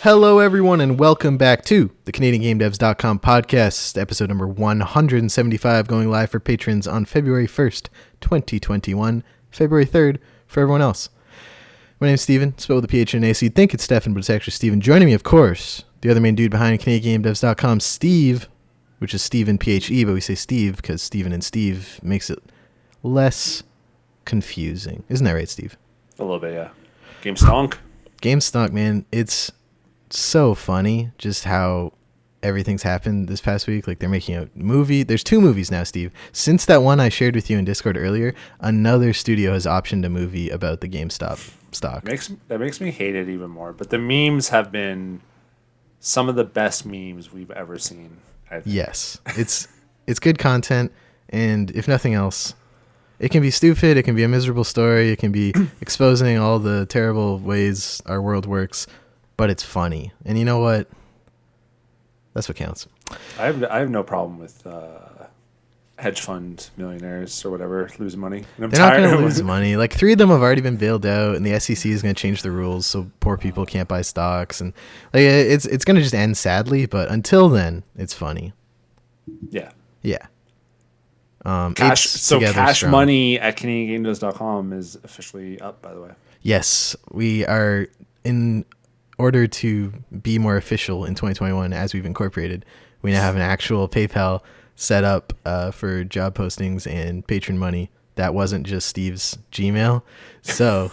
Hello, everyone, and welcome back to the CanadianGameDevs.com podcast, episode number 175, going live for patrons on February 1st, 2021, February 3rd for everyone else. My name's Stephen, spelled with a PH and an A, so you'd think it's Stephan, but it's actually Stephen. Joining me, of course, the other main dude behind CanadianGameDevs.com, Steve, which is Stephen, PHE, but we say Steve because Stephen and Steve makes it less confusing. Isn't that right, Steve? A little bit, yeah. Game stonk. Game stonk, man. It's so funny just how everything's happened this past week. Like, they're making a movie. There's 2 movies now, Steve. Since that one I shared with you in Discord earlier, another studio has optioned a movie about the GameStop stock. That makes me hate it even more. But the memes have been some of the best memes we've ever seen, I think. Yes. It's good content, and if nothing else, it can be stupid, it can be a miserable story, it can be exposing all the terrible ways our world works, but it's funny. And you know what? That's what counts. I have no problem with hedge fund millionaires or whatever losing money. And They're not going to lose money. Like, 3 of them have already been bailed out, and the SEC is going to change the rules so poor people can't buy stocks. And like, it's going to just end sadly, but until then, it's funny. Yeah. Yeah. Cash money at CanadianGameDevs.com is officially up, by the way. Yes, we are, in order to be more official in 2021, as we've incorporated, we now have an actual PayPal set up for job postings and patron money. That wasn't just Steve's Gmail. So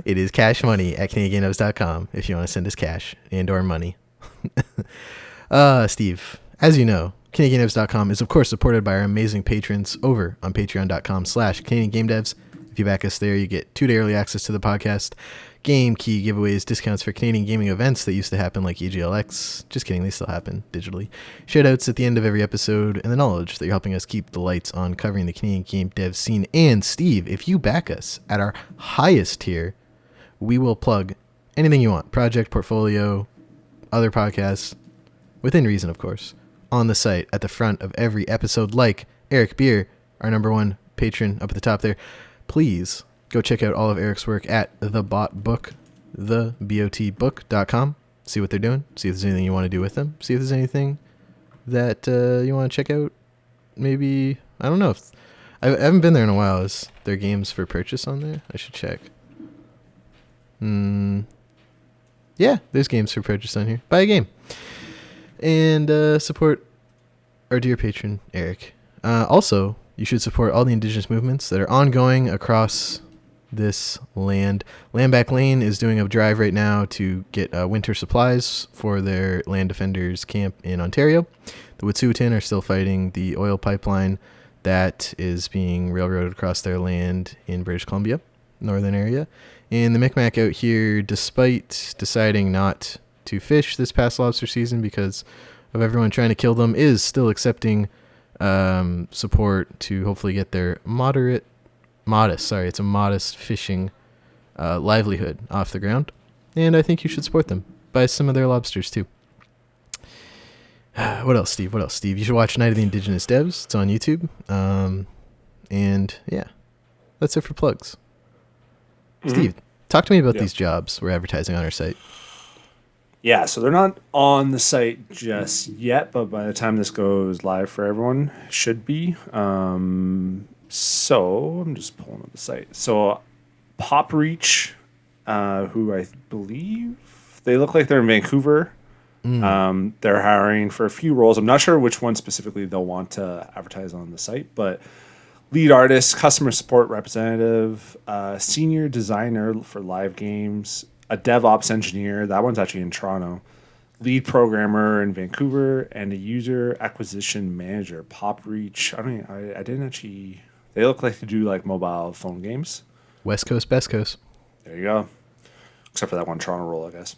it is cash money at CanadianGameDevs.com if you want to send us cash and or money. Steve, as you know, CanadianGameDevs.com is, of course, supported by our amazing patrons over on patreon.com/CanadianGameDevs. If you back us there, you get 2-day early access to the podcast, game key giveaways, discounts for Canadian gaming events that used to happen like EGLX. Just kidding, they still happen digitally. Shoutouts at the end of every episode, and the knowledge that you're helping us keep the lights on covering the Canadian game dev scene. And Steve, if you back us at our highest tier, we will plug anything you want, project, portfolio, other podcasts, within reason, of course, on the site at the front of every episode, like Eric Beer, our number 1 patron up at the top there. Please go check out all of Eric's work at The Bot Book, thebotbook.com. See what they're doing. See if there's anything you want to do with them. See if there's anything that you want to check out. Maybe, I don't know. If I haven't been there in a while. Is there games for purchase on there? I should check. Yeah, there's games for purchase on here. Buy a game. And support our dear patron, Eric. Also, you should support all the Indigenous movements that are ongoing across this land. Land Back Lane is doing a drive right now to get winter supplies for their land defenders camp in Ontario. The Wet'suwet'en are still fighting the oil pipeline that is being railroaded across their land in British Columbia, northern area. And the Micmac out here, despite deciding not to fish this past lobster season because of everyone trying to kill them, is still accepting support to hopefully get their modest fishing livelihood off the ground. And I think you should support them. Buy some of their lobsters too. What else, Steve? You should watch Night of the Indigenous Devs. It's on YouTube. And yeah, that's it for plugs. Mm-hmm. Steve, talk to me about these jobs we're advertising on our site. Yeah, so they're not on the site just yet, but by the time this goes live for everyone, should be. So I'm just pulling up the site. So PopReach, who I believe they look like they're in Vancouver. They're hiring for a few roles. I'm not sure which one specifically they'll want to advertise on the site, but lead artist, customer support representative, senior designer for live games, a DevOps engineer, that one's actually in Toronto, lead programmer in Vancouver, and a user acquisition manager. PopReach, I didn't actually, they look like they do like mobile phone games. West Coast, best coast. There you go. Except for that one Toronto role, I guess.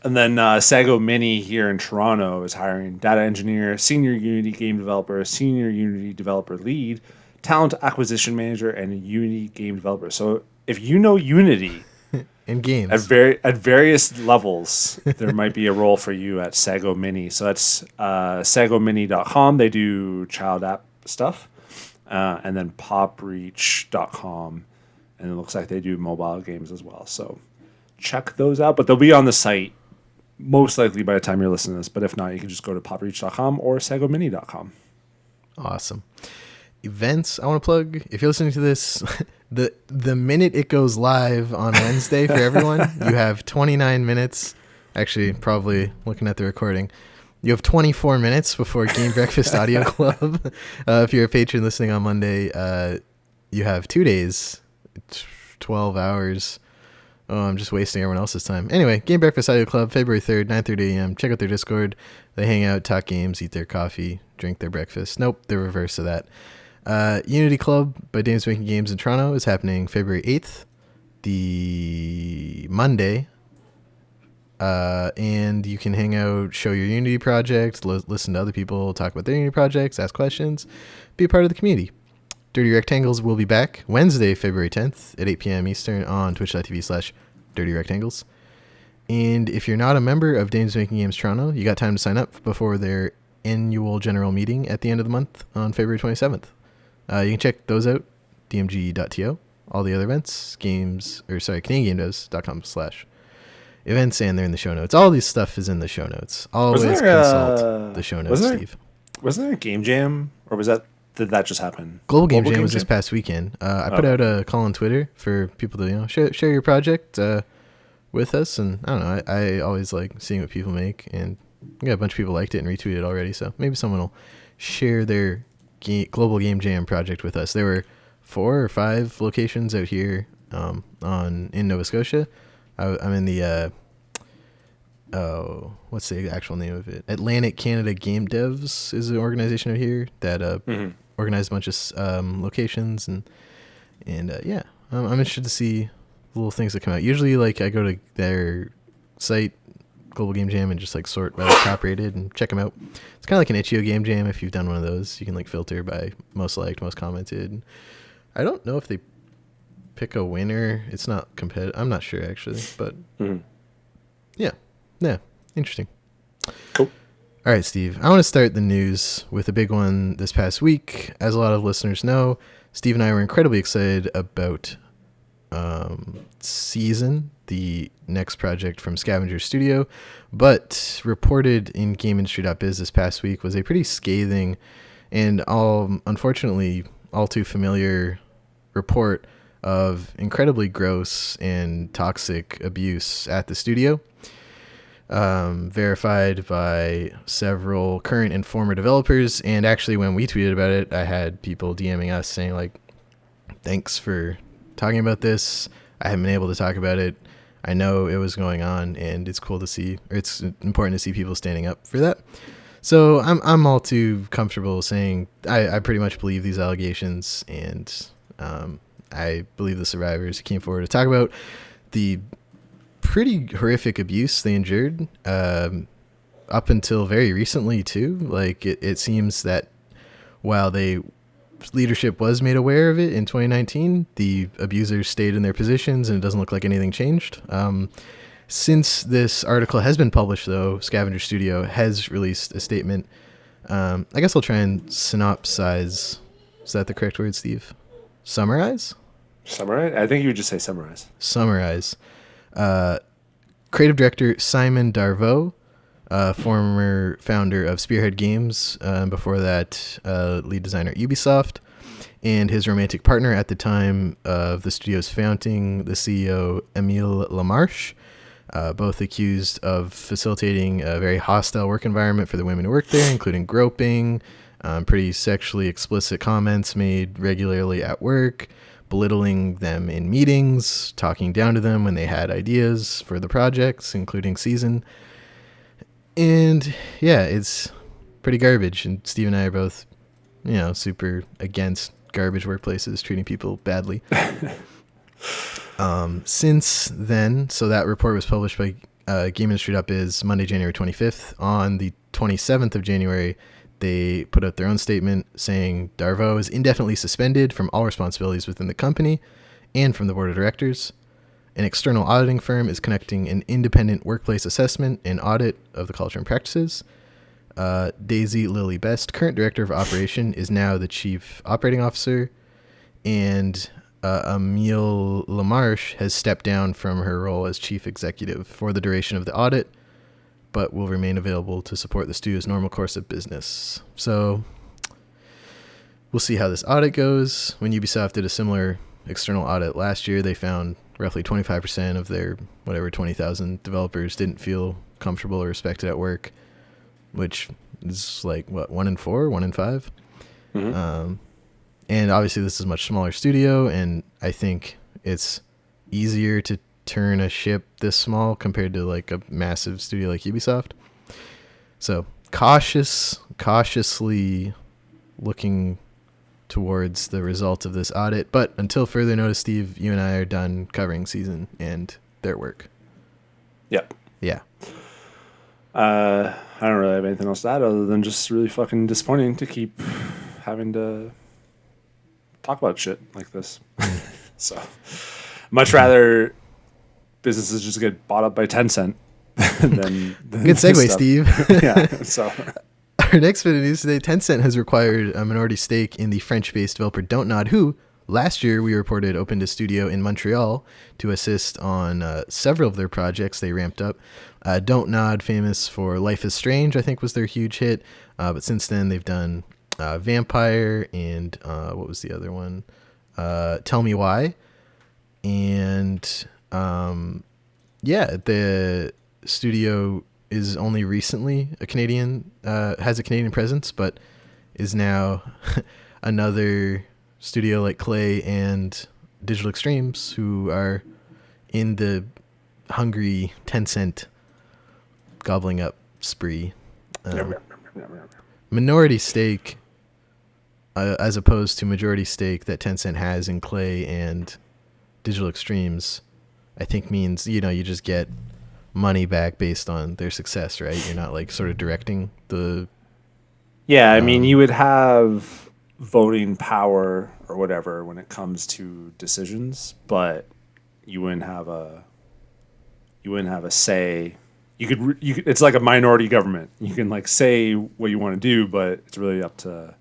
And then Sago Mini here in Toronto is hiring data engineer, senior Unity game developer, senior Unity developer lead, talent acquisition manager, and a Unity game developer. So if you know Unity in games at various levels, there might be a role for you at Sago Mini. So that's sagomini.com. They do child app stuff. And then popreach.com. And it looks like they do mobile games as well. So check those out, but they'll be on the site most likely by the time you're listening to this. But if not, you can just go to popreach.com or sagomini.com. Awesome. Events I want to plug. If you're listening to this, the minute it goes live on Wednesday for everyone, you have 29 minutes. Actually, probably looking at the recording, you have 24 minutes before Game Breakfast Audio Club. If you're a patron listening on Monday, you have 2 days, 12 hours. Oh, I'm just wasting everyone else's time. Anyway, Game Breakfast Audio Club, February 3rd, 9:30 a.m. Check out their Discord. They hang out, talk games, eat their coffee, drink their breakfast. Nope, the reverse of that. Unity Club by Dames Making Games in Toronto is happening February 8th, the Monday. And you can hang out, show your Unity project, listen to other people talk about their Unity projects, ask questions, be a part of the community. Dirty Rectangles will be back Wednesday, February 10th at 8 p.m. Eastern on twitch.tv/Dirty Rectangles. And if you're not a member of Dames Making Games Toronto, you got time to sign up before their annual general meeting at the end of the month on February 27th. You can check those out, dmg.to. All the other events, CanadianGameDevs.com/events, and they're in the show notes. All this stuff is in the show notes. Always consult the show notes, Steve. Wasn't there a Game Jam, or did that just happen? Global Game Jam was this past weekend. I put out a call on Twitter for people to share your project with us, and I don't know. I always like seeing what people make, and a bunch of people liked it and retweeted already. So maybe someone will share their Global Game Jam project with us. There were 4 or 5 locations out here in Nova Scotia. I'm in the what's the actual name of it? Atlantic Canada Game Devs is an organization out here that organized a bunch of locations, and yeah, I'm interested to see little things that come out. Usually, like, I go to their site, Global Game Jam, and just like sort by top rated and check them out. It's kind of like an itch.io Game Jam. If you've done one of those, you can like filter by most liked, most commented. I don't know if they pick a winner. It's not competitive. I'm not sure actually, but yeah, interesting. Cool. All right, Steve, I want to start the news with a big one this past week. As a lot of listeners know, Steve and I were incredibly excited about Season, the next project from Scavengers Studio, but reported in GamesIndustry.biz this past week was a pretty scathing and unfortunately all too familiar report of incredibly gross and toxic abuse at the studio. Verified by several current and former developers, and actually when we tweeted about it, I had people DMing us saying like, thanks for talking about this. I haven't been able to talk about it. I know it was going on, and it's cool to see, or it's important to see people standing up for that. So I'm all too comfortable saying I pretty much believe these allegations, and I believe the survivors came forward to talk about the pretty horrific abuse they endured up until very recently too. Like it seems that while leadership was made aware of it in 2019, the abusers stayed in their positions, and it doesn't look like anything changed. Since this article has been published, though, Scavenger Studio has released a statement. I guess I'll try and synopsize. Is that the correct word, Steve? Summarize? Summarize? I think you would just say summarize. Summarize. Creative director Simon Darvaux, former founder of Spearhead Games, before that lead designer at Ubisoft, and his romantic partner at the time of the studio's founding, the CEO Emile Lamarche, both accused of facilitating a very hostile work environment for the women who work there, including groping, pretty sexually explicit comments made regularly at work, belittling them in meetings, talking down to them when they had ideas for the projects, including Season. And yeah, it's pretty garbage. And Steve and I are both, super against garbage workplaces treating people badly. Since then, so that report was published by GamesIndustry.biz Monday, January 25th. On the 27th of January, they put out their own statement saying Darvaux is indefinitely suspended from all responsibilities within the company and from the board of directors. An external auditing firm is conducting an independent workplace assessment and audit of the culture and practices. Daisy Lily Best, current director of operation, is now the chief operating officer. And Emile Lamarche has stepped down from her role as chief executive for the duration of the audit, but will remain available to support the studio's normal course of business. So we'll see how this audit goes. When Ubisoft did a similar external audit last year, they found roughly 25% of their 20,000 developers didn't feel comfortable or respected at work, which is like 1 in 4, 1 in 5. Mm-hmm. And obviously this is a much smaller studio, and I think it's easier to turn a ship this small compared to like a massive studio like Ubisoft. So cautiously looking towards the results of this audit. But until further notice, Steve, you and I are done covering Season and their work. Yep. Yeah. I don't really have anything else to add other than just really fucking disappointing to keep having to talk about shit like this. So much rather businesses just get bought up by Tencent than good segue, Steve. Yeah. So our next bit of news today: Tencent has acquired a minority stake in the French-based developer Dontnod, who last year we reported opened a studio in Montreal to assist on several of their projects they ramped up. Dontnod, famous for Life is Strange, I think was their huge hit, but since then they've done Vampire and what was the other one? Tell Me Why. And the studio is only recently has a Canadian presence, but is now another studio like Clay and Digital Extremes, who are in the hungry Tencent gobbling up spree. Minority stake, as opposed to majority stake that Tencent has in Clay and Digital Extremes, I think means, you just get money back based on their success, right? You're not like sort of directing the... Yeah, I mean, you would have voting power or whatever when it comes to decisions, but you wouldn't have a say. You could it's like a minority government. You can like say what you want to do, but it's really up to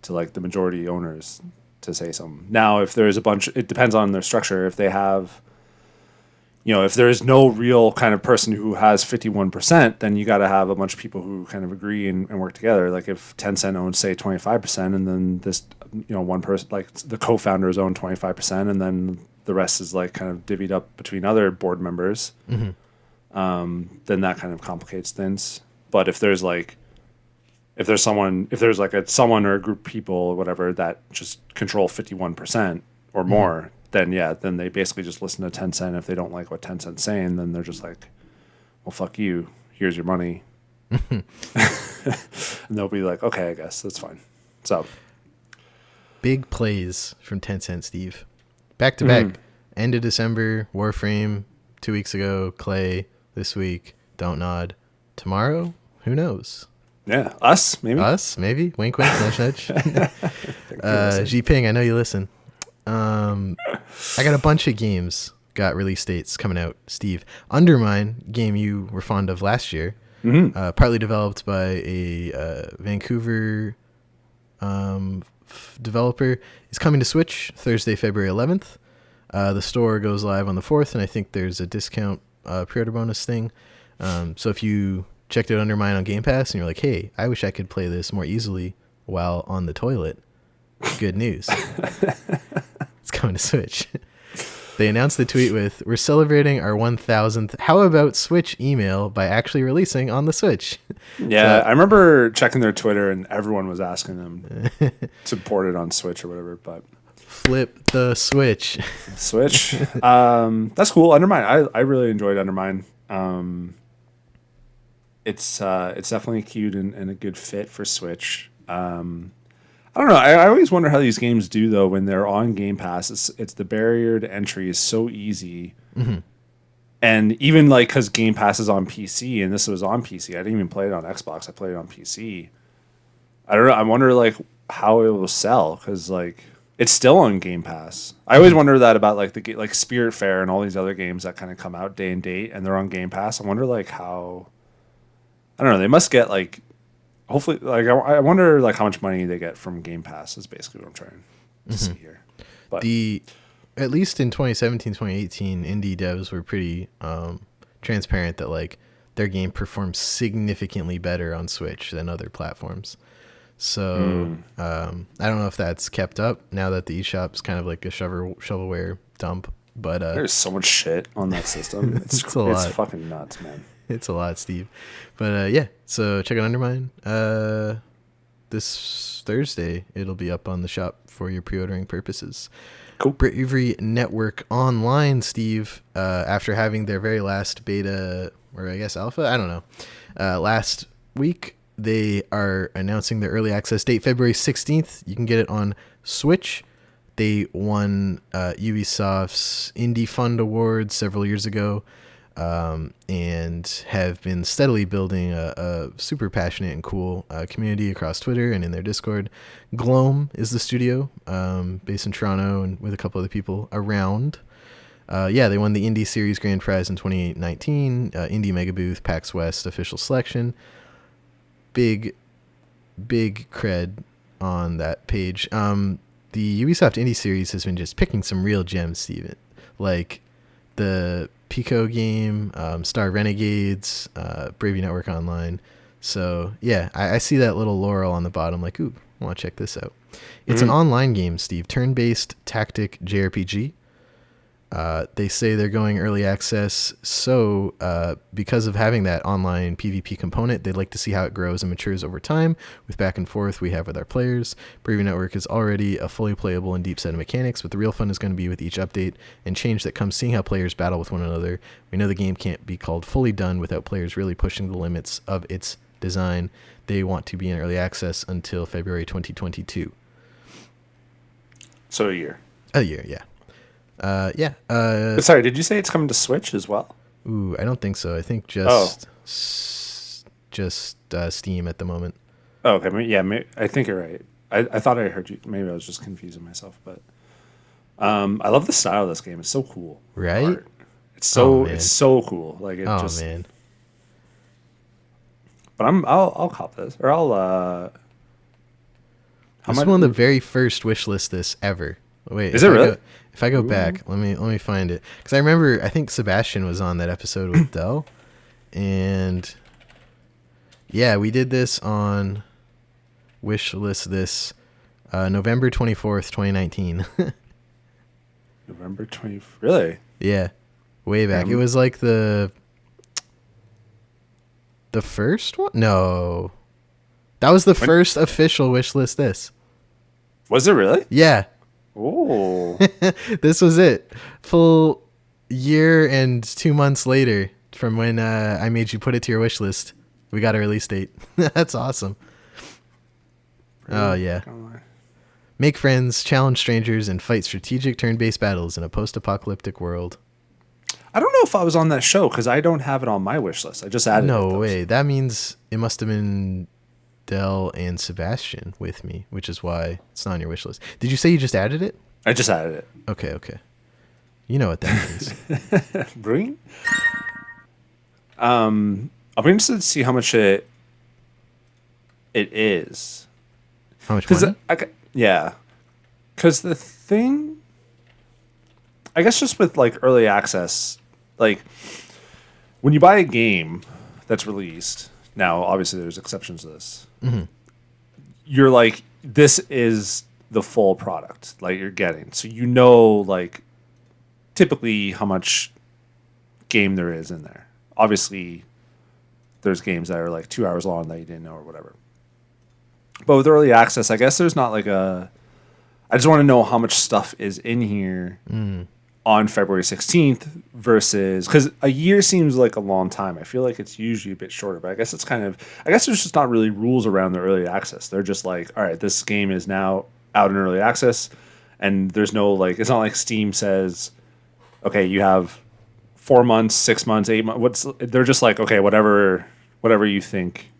like the majority owners to say something. Now, if there's it depends on their structure. If they have, if there is no real kind of person who has 51%, then you got to have a bunch of people who kind of agree and work together. Like if Tencent owns, say, 25%, and then this, one person, like the co-founders own 25%, and then the rest is like kind of divvied up between other board members, then that kind of complicates things. But if there's someone or a group of people or whatever that just control 51% or more, then they basically just listen to Tencent. If they don't like what Tencent's saying, then they're just like, well, fuck you. Here's your money. And they'll be like, okay, I guess that's fine. So big plays from Tencent, Steve. Back to back. End of December, Warframe 2 weeks ago, Clay this week, Dontnod tomorrow. Who knows? Yeah, us maybe. Wink, wink, nudge, nudge. Ping, I know you listen. I got a bunch of games got release dates coming out, Steve. Undermine, game you were fond of last year, partly developed by a Vancouver developer, is coming to Switch Thursday, February 11th. The store goes live on the 4th, and I think there's a discount pre-order bonus thing. So if you checked out Undermine on Game Pass and you're like, hey, I wish I could play this more easily while on the toilet, good news. It's coming to Switch. They announced the tweet with, we're celebrating our 1000th How About Switch email by actually releasing on the Switch. Yeah, I remember checking their Twitter and everyone was asking them to port it on Switch or whatever, but... Flip the Switch. Switch. That's cool. Undermine. I really enjoyed Undermine. It's definitely cute and a good fit for Switch. I don't know. I always wonder how these games do though when they're on Game Pass. It's the barrier to entry is so easy, and even like because Game Pass is on PC and this was on PC, I didn't even play it on Xbox. I played it on PC. I don't know. I wonder like how it will sell because like it's still on Game Pass. I always wonder that about like like Spiritfarer and all these other games that kind of come out day and date and they're on Game Pass. I wonder like how. I don't know. They must get like. Hopefully, like I wonder, like how much money they get from Game Pass is basically what I'm trying to see here. But At least in 2017, 2018, indie devs were pretty transparent that like their game performs significantly better on Switch than other platforms. So I don't know if that's kept up now that the eShop's kind of like a shovelware dump. But there's so much shit on that system. It's fucking nuts, man. It's a lot, Steve. But yeah, so check out Undermine. This Thursday, it'll be up on the shop for your pre-ordering purposes. Cool. Bravery Network Online, Steve, after having their very last beta, or I guess alpha, I don't know, last week, they are announcing their early access date, February 16th. You can get it on Switch. They won Ubisoft's Indie Fund Award several years ago, and have been steadily building a super passionate and cool community across Twitter and in their Discord. Gloam is the studio, based in Toronto and with a couple other people around. They won the Indie Series Grand Prize in 2019, Indie Mega Booth, PAX West official selection. Big cred on that page. The Ubisoft Indie Series has been just picking some real gems, Steven. Like the Pico game, Star Renegades, Bravery Network Online. So, yeah, I see that little laurel on the bottom, like, ooh, I want to check this out. It's an online game, Steve, turn-based tactic JRPG. They say they're going early access, so because of having that online PvP component, they'd like to see how it grows and matures over time with back and forth we have with our players. Bravery Network is already a fully playable and deep set of mechanics, but the real fun is going to be with each update and change that comes seeing how players battle with one another. We know the game can't be called fully done without players really pushing the limits of its design. They want to be in early access until February 2022. So a year. A year, yeah. Sorry, did you say it's coming to Switch as well? Ooh, I don't think so. I think just Steam at the moment. Oh, okay. Yeah, I think you're right. I thought I heard you. Maybe I was just confusing myself, but I love the style of this game. It's so cool. Right? It's so cool. Like it man. But I'll cop this, or I'll. This is one of the very first Wishlist This ever. Wait, is it really? If I go back, let me find it, because I remember I think Sebastian was on that episode with Dell, and yeah, we did this on Wishlist This, November 24th, 2019. November 20th, really? Yeah, way back. It was like the first one. No, that was the first official Wishlist This. Was it really? Yeah. Oh, this was it. Full year and 2 months later from when I made you put it to your wish list. We got a release date. That's awesome. Oh, yeah. Make friends, challenge strangers, and fight strategic turn-based battles in a post-apocalyptic world. I don't know if I was on that show because I don't have it on my wish list. I just added it. No way. That means it must have been Dell and Sebastian with me, which is why it's not on your wish list. Did you say you just added it? I just added it. Okay. You know what that means. Brilliant. I'll be interested to see how much it is. How much money? Yeah. Because the thing, I guess just with like early access, like when you buy a game that's released, now obviously there's exceptions to this. Mm-hmm. You're like, this is the full product, like you're getting. So you know, like typically how much game there is in there. Obviously, there's games that are like 2 hours long that you didn't know or whatever. But with early access, I guess there's not like a. I just want to know how much stuff is in here on February 16th versus, because a year seems like a long time. I feel like it's usually a bit shorter, but I guess it's kind of. I guess there's just not really rules around the early access. They're just like, all right, this game is now out in early access, and there's no like. It's not like Steam says, okay, you have 4 months, 6 months, 8 months. They're just like, okay, whatever you think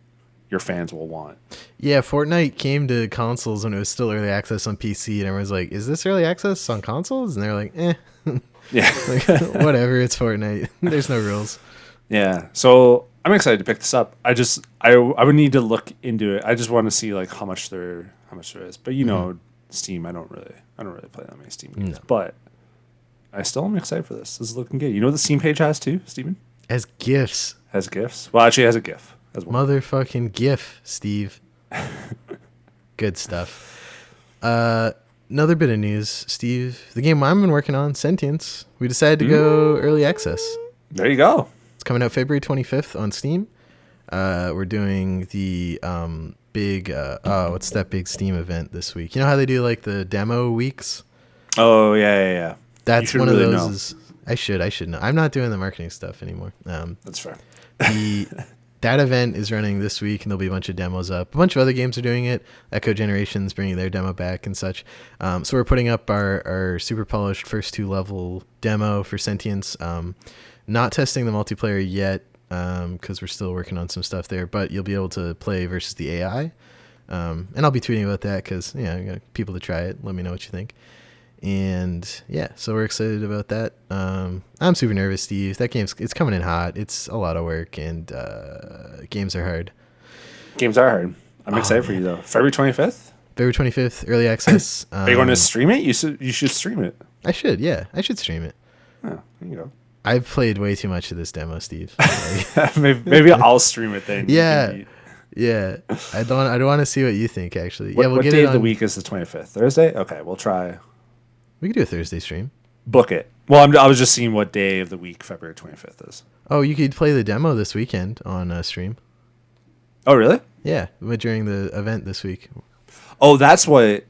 your fans will want. Yeah, Fortnite came to consoles when it was still early access on PC, and everyone's like, is this early access on consoles? And they're like, Yeah. like, whatever, it's Fortnite. There's no rules. Yeah. So I'm excited to pick this up. I would need to look into it. I just want to see like how much there is. But you know, Steam, I don't really play that many Steam games, No. but I still am excited for this. This is looking good. You know what the Steam page has too, Steven? As gifts. Has GIFs. Well, actually, it has a GIF as well. Motherfucking GIF, Steve. Good stuff. Another bit of news, Steve. The game I've been working on, Sentience, we decided to go early access. There you go. It's coming out February 25th on Steam. We're doing the big, what's that big Steam event this week? You know how they do like the demo weeks? Oh, yeah. That's one really of know. those. I should know. I'm not doing the marketing stuff anymore. That's fair. That event is running this week, and there'll be a bunch of demos up. A bunch of other games are doing it. Echo Generation's bringing their demo back and such. So we're putting up our super polished first 2-level demo for Sentience. Not testing the multiplayer yet because we're still working on some stuff there, but you'll be able to play versus the AI. And I'll be tweeting about that because, I got people to try it. Let me know what you think. And yeah, so we're excited about that. I'm super nervous, Steve. That it's coming in hot. It's a lot of work, and games are hard. Games are hard. I'm excited for you though. February 25th. February 25th, early access. Are you going to stream it? You should stream it. I should, yeah. I should stream it. Oh, there you go. I've played way too much of this demo, Steve. Maybe I'll stream it then. Yeah. I don't want to see what you think, actually. What, yeah, we'll what get day it of the on, week is the 25th? Thursday? Okay, we'll try. We could do a Thursday stream. Book it. Well, I was just seeing what day of the week February 25th is. Oh, you could play the demo this weekend on stream. Oh, really? Yeah, during the event this week. Oh, that's what.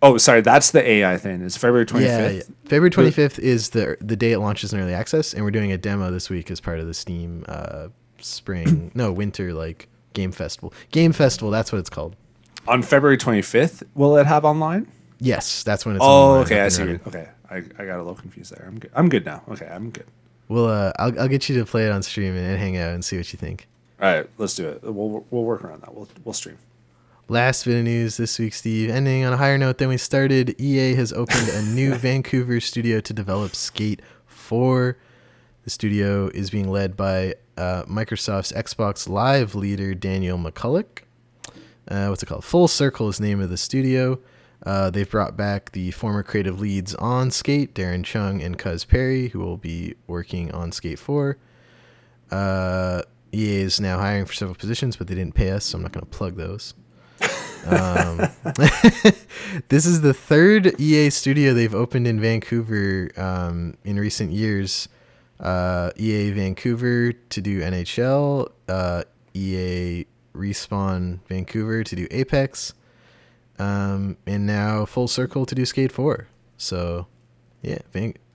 Oh, sorry. That's the AI thing. It's February 25th. Yeah. February 25th is the day it launches in early access, and we're doing a demo this week as part of the Steam winter game festival. Game festival, that's what it's called. On February 25th, will it have online? Yes, that's when it's online. online. Okay, I see. Okay, I got a little confused there. I'm good now. Okay, I'm good. Well, I'll get you to play it on stream and hang out and see what you think. All right, let's do it. We'll work around that. We'll stream. Last bit of news this week, Steve. Ending on a higher note than we started, EA has opened a new Vancouver studio to develop Skate 4. The studio is being led by Microsoft's Xbox Live leader, Daniel McCulloch. What's it called? Full Circle is the name of the studio. They've brought back the former creative leads on Skate, Darren Chung and Cuz Perry, who will be working on Skate 4. EA is now hiring for several positions, but they didn't pay us, so I'm not going to plug those. This is the third EA studio they've opened in Vancouver in recent years. EA Vancouver to do NHL, EA Respawn Vancouver to do Apex, and now Full Circle to do Skate 4. So, yeah,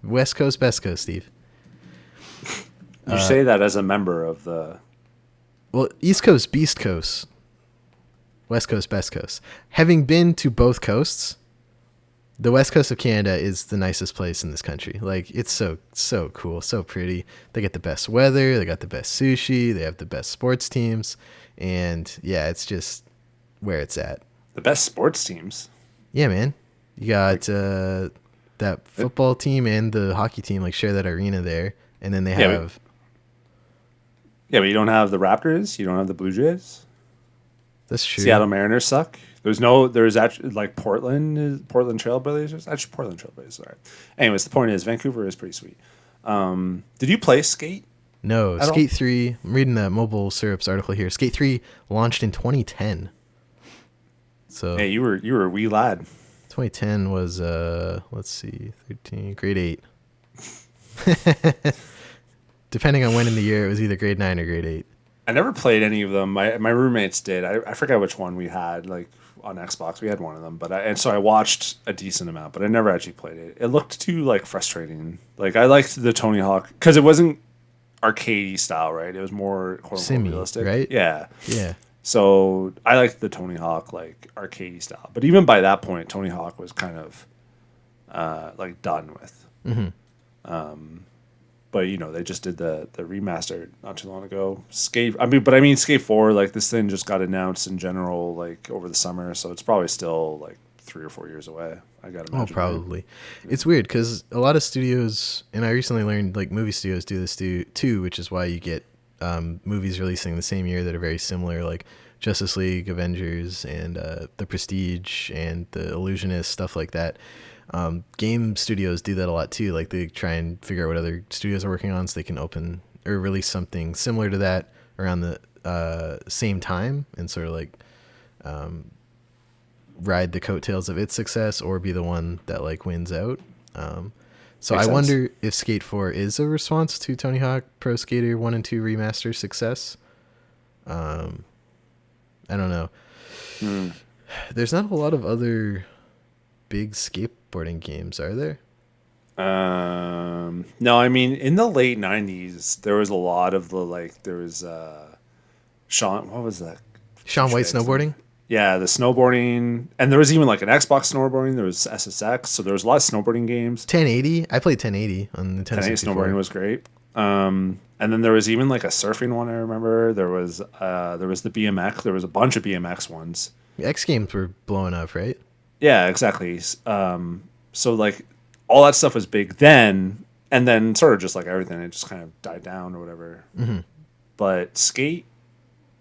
West Coast, Best Coast, Steve. You say that as a member of the... Well, East Coast, Beast Coast. West Coast, Best Coast. Having been to both coasts, the West Coast of Canada is the nicest place in this country. Like, it's so cool, so pretty. They get the best weather, they got the best sushi, they have the best sports teams, and yeah, it's just where it's at. The best sports teams? Yeah, man. You got that football team and the hockey team share that arena there, and then they have... Yeah, but you don't have the Raptors, you don't have the Blue Jays. That's true. Seattle Mariners suck. There's actually Portland Trailblazers. Actually, Portland Trailblazers. All right. Anyways, the point is Vancouver is pretty sweet. Did you play Skate? No, Skate 3. I'm reading the Mobile Syrups article here. Skate 3 launched in 2010. So hey, you were a wee lad. 2010 was 13, grade 8. Depending on when in the year, it was either grade 9 or grade 8. I never played any of them. My roommates did. I forget which one we had, on Xbox. We had one of them, and so I watched a decent amount, but I never actually played it. It looked too frustrating. I liked the Tony Hawk because it wasn't arcadey style, right? It was more quote unquote realistic, right? Yeah. Yeah. So I liked the Tony Hawk arcadey style, but even by that point, Tony Hawk was kind of done with. Mm-hmm. But they just did the remaster not too long ago. Skate 4. This thing just got announced in general over the summer, so it's probably still 3 or 4 years away. I gotta imagine. Oh, probably. It's weird because a lot of studios, and I recently learned movie studios do this too, which is why you get movies releasing the same year that are very similar. Justice League, Avengers, and the Prestige and the Illusionist, stuff like that. Game studios do that a lot too. Like they try and figure out what other studios are working on so they can open or release something similar to that around the same time and sort of like ride the coattails of its success or be the one that like wins out. So I wonder if Skate 4 is a response to Tony Hawk Pro Skater 1 and 2 remaster success. I don't know. There's not a lot of other big skateboarding games, are there? No, I mean, in the late 90s, there was a lot of the, like, there was Sean, what was that? Shaun White snowboarding? Yeah, the snowboarding. And there was even like an Xbox snowboarding. There was SSX. So there was a lot of snowboarding games. 1080? I played 1080 on the 1080 snowboarding was great. And then there was even like a surfing one, I remember. There was the BMX. There was a bunch of BMX ones. X Games were blowing up, right? Yeah, exactly. So like all that stuff was big then, and then sort of just like everything, it just kind of died down or whatever. Mm-hmm. But Skate,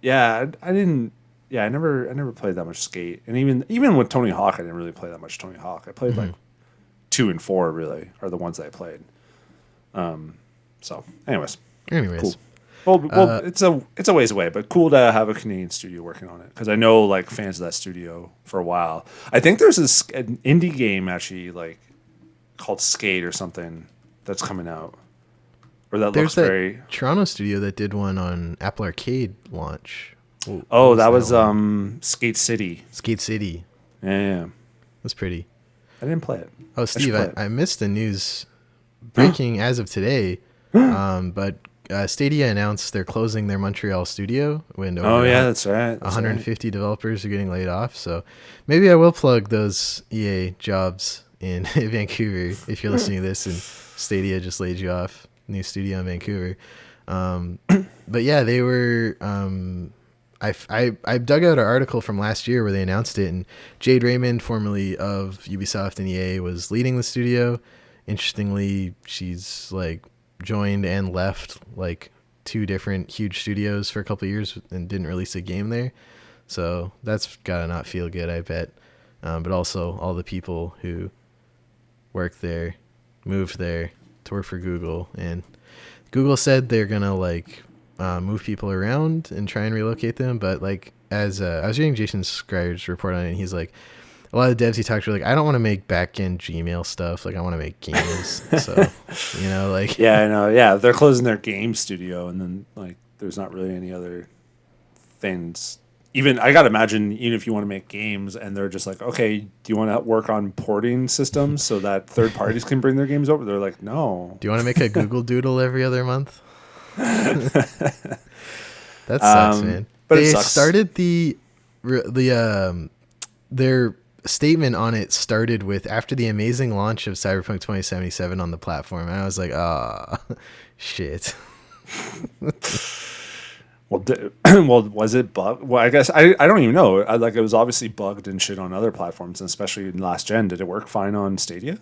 yeah, I didn't. Yeah, I never played that much Skate, and even with Tony Hawk, I didn't really play that much Tony Hawk. I played like 2 and 4 really are the ones that I played. So, anyways, cool. Well, it's a ways away, but cool to have a Canadian studio working on it because I know like fans of that studio for a while. I think there's an indie game actually like called Skate or something that's coming out, or that there's looks very Toronto studio that did one on Apple Arcade launch. Oh, that was Skate City. Skate City. Yeah. That's pretty. I didn't play it. Oh, Steve, I missed the news breaking as of today. But Stadia announced they're closing their Montreal studio. That's right. 150 developers are getting laid off. So maybe I will plug those EA jobs in Vancouver if you're listening to this and Stadia just laid you off. New studio in Vancouver. But yeah, they were... I dug out an article from last year where they announced it, and Jade Raymond, formerly of Ubisoft and EA, was leading the studio. Interestingly, she's like joined and left like 2 different huge studios for a couple of years and didn't release a game there. So that's gotta not feel good, I bet. But also all the people who work there moved there to work for Google, and Google said they're gonna like move people around and try and relocate them, but like as I was reading Jason Schreier's report on it, and he's like, a lot of devs he talked to are like, I don't want to make back-end Gmail stuff, like I want to make games. So like yeah, I know. Yeah, they're closing their game studio, and then like there's not really any other things. Even I gotta imagine, even if you want to make games, and they're just like, okay, do you want to work on porting systems so that third parties can bring their games over? They're like, no. Do you want to make a Google Doodle every other month? That sucks, man. But they it sucks. Started their statement on it started with after the amazing launch of Cyberpunk 2077 on the platform, and I was like, shit. Well, was it bugged? Well, I guess I don't even know. It was obviously bugged and shit on other platforms, and especially in last gen. Did it work fine on Stadia?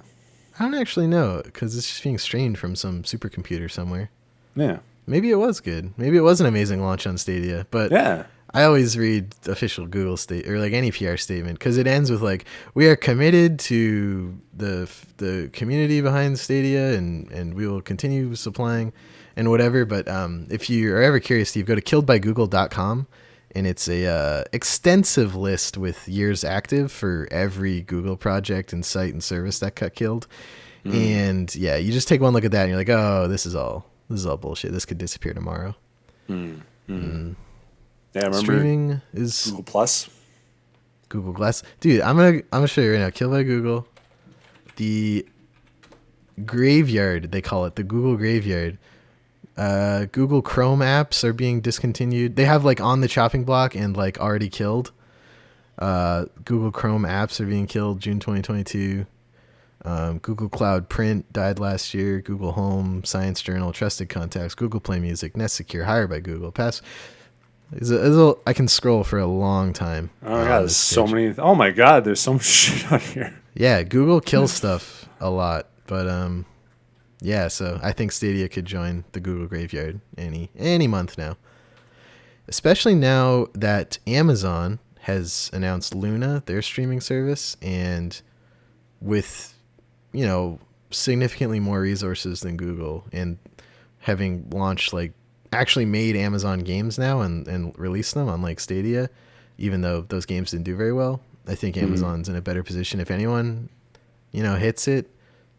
I don't actually know because it's just being strained from some supercomputer somewhere. Yeah. Maybe it was good. Maybe it was an amazing launch on Stadia, but yeah. I always read official Google or like any PR statement because it ends with like, we are committed to the community behind Stadia and we will continue supplying and whatever. But if you are ever curious, Steve, go to killedbygoogle.com, and it's a extensive list with years active for every Google project and site and service that got killed. And yeah, you just take one look at that and you're like, oh, this is all bullshit. This could disappear tomorrow. Yeah, I remember streaming is Google Plus, Google Glass, dude. I'm gonna show you right now. Kill by Google, the graveyard they call it, the Google graveyard. Google Chrome apps are being discontinued. They have like on the chopping block and like already killed. Google Chrome apps are being killed June 2022. Google Cloud Print died last year. Google Home, Science Journal, Trusted Contacts, Google Play Music, Nest Secure, Hired by Google. I can scroll for a long time. Oh my god, there's so many. Oh my god, there's so much shit on here. Yeah, Google kills stuff a lot, but yeah. So I think Stadia could join the Google graveyard any month now. especially now that Amazon has announced Luna, their streaming service, and with, significantly more resources than Google, and having launched, like, actually made Amazon games now and released them on, like, Stadia, even though those games didn't do very well. I think Amazon's in a better position, if anyone, hits it,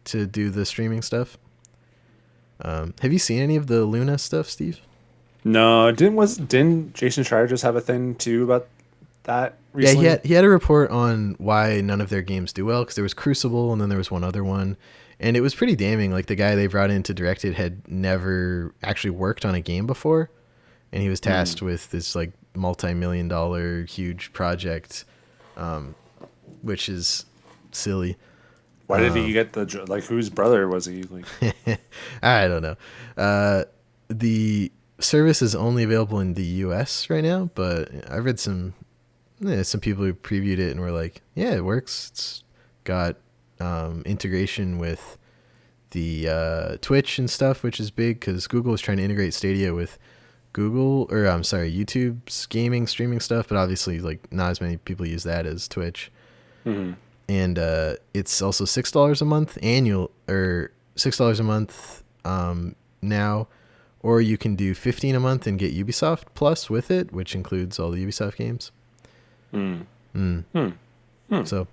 to do the streaming stuff. Have you seen any of the Luna stuff, Steve? No, didn't Jason Schreier just have a thing too about that recently? Yeah, he had a report on why none of their games do well, because there was Crucible and then there was one other one, and it was pretty damning. Like, the guy they brought in to direct it had never actually worked on a game before, and he was tasked with this, like, multi-million-dollar huge project, which is silly. Why did he get whose brother was he? Like, I don't know. The service is only available in the US right now, but I've read some people who previewed it and were like, yeah, it works. It's got integration with the Twitch and stuff, which is big because Google is trying to integrate Stadia with YouTube's gaming streaming stuff, but obviously, like, not as many people use that as Twitch. Mm-hmm. And it's also $6 a month annual, or $6 a month now, or you can do $15 a month and get Ubisoft Plus with it, which includes all the Ubisoft games. So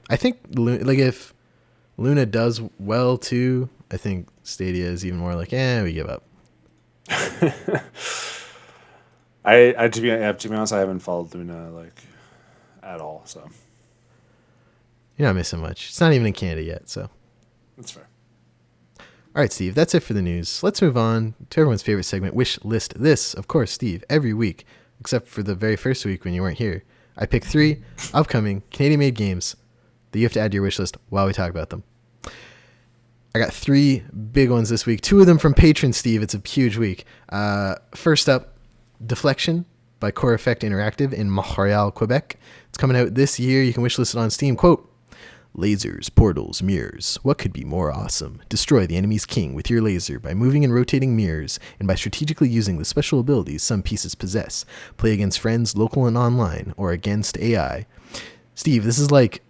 I think, like, if Luna does well too, I think Stadia is even more like, we give up. to be honest, I haven't followed Luna like at all, so you're not missing much. It's not even in Canada yet, so that's fair. All right, Steve, that's it for the news. Let's move on to everyone's favorite segment, Wishlist This. Of course, Steve, every week, except for the very first week when you weren't here, I pick 3 upcoming Canadian-made games that you have to add to your wish list while we talk about them. I got 3 big ones this week. 2 of them from patrons, Steve. It's a huge week. First up, Deflection by Core Effect Interactive in Montréal, Quebec. It's coming out this year. You can wishlist it on Steam. Quote, lasers, portals, mirrors. What could be more awesome? Destroy the enemy's king with your laser by moving and rotating mirrors and by strategically using the special abilities some pieces possess. Play against friends, local and online, or against AI. Steve, this is like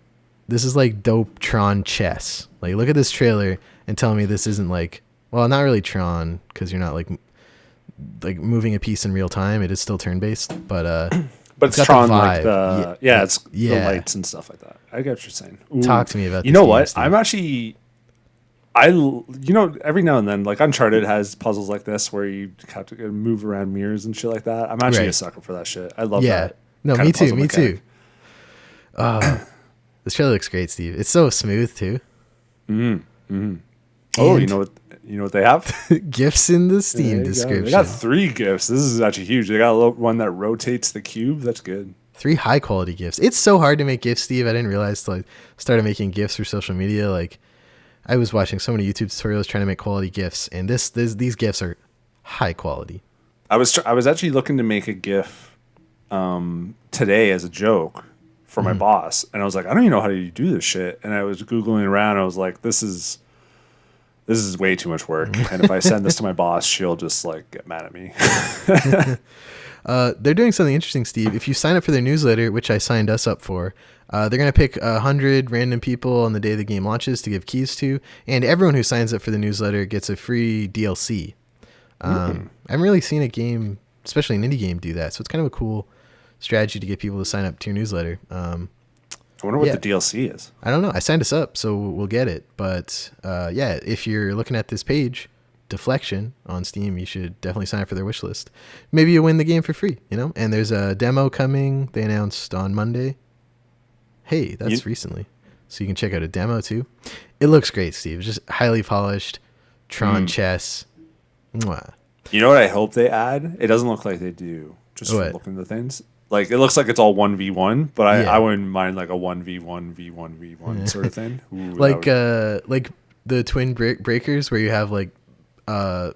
dope Tron chess. Like, look at this trailer and tell me this isn't like, well, not really Tron, because you're not like moving a piece in real time. It is still turn-based, but it's Tron, like it's the lights and stuff like that. I get what you're saying. Ooh. Talk to me about this. You know what? Steve. I'm actually, every now and then, like, Uncharted has puzzles like this where you have to move around mirrors and shit like that. I'm actually a sucker for that shit. I love that. No, me too. Me too. This trailer looks great, Steve. It's so smooth too. Oh, you know what they have? GIFs in the Steam description. They got 3 GIFs. This is actually huge. They got a little one that rotates the cube. That's good. 3 high quality GIFs. It's so hard to make GIFs, Steve. I didn't realize till I started making GIFs for social media. Like, I was watching so many YouTube tutorials trying to make quality GIFs, and these GIFs are high quality. I was actually looking to make a GIF today as a joke for my boss, and I was like, I don't even know how to do this shit. And I was Googling around. I was like, this is way too much work. And if I send this to my boss, she'll just like get mad at me. They're doing something interesting, Steve. If you sign up for their newsletter, which I signed us up for, they're going to pick 100 random people on the day the game launches to give keys to. And everyone who signs up for the newsletter gets a free DLC. I haven't really seen a game, especially an indie game, do that. So it's kind of a cool strategy to get people to sign up to your newsletter. I wonder what the DLC is. I don't know. I signed us up, so we'll get it. But if you're looking at this page, Deflection on Steam, you should definitely sign up for their wish list. Maybe you win the game for free, And there's a demo coming. They announced on Monday. Hey, that's recently. So you can check out a demo too. It looks great, Steve. It's just highly polished Tron chess. Mwah. You know what I hope they add? It doesn't look like they do. Just from looking at the things. Like, it looks like it's all 1v1, but I wouldn't mind like a 1v1v1v1 sort of thing. Ooh, like the twin breakers where you have like a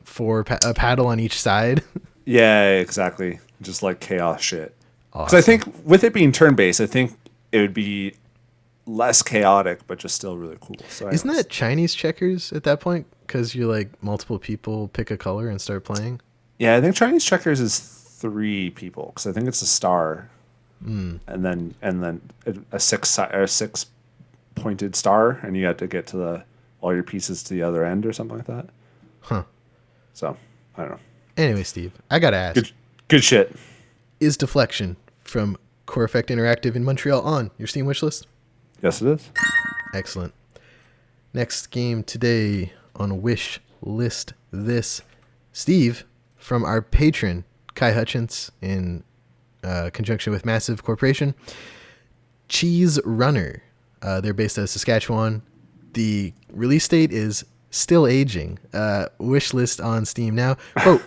paddle on each side. Yeah, exactly. Just like chaos shit. Because I think with it being turn-based, I think it would be less chaotic, but just still really cool. So isn't that Chinese checkers at that point? Because you like multiple people pick a color and start playing. Yeah, I think Chinese checkers is 3 people because I think it's a star, and then a 6 pointed star, and you have to get to all your pieces to the other end or something like that. Huh. So I don't know. Anyway, Steve, I gotta ask. Good shit. Is Deflection from Core Effect Interactive in Montreal on your Steam wishlist? Yes, it is. Excellent. Next game today on Wishlist This. Steve, from our patron, Kai Hutchins, in conjunction with Massive Corporation. Cheese Runner. They're based out of Saskatchewan. The release date is still aging. Wishlist on Steam now. Quote,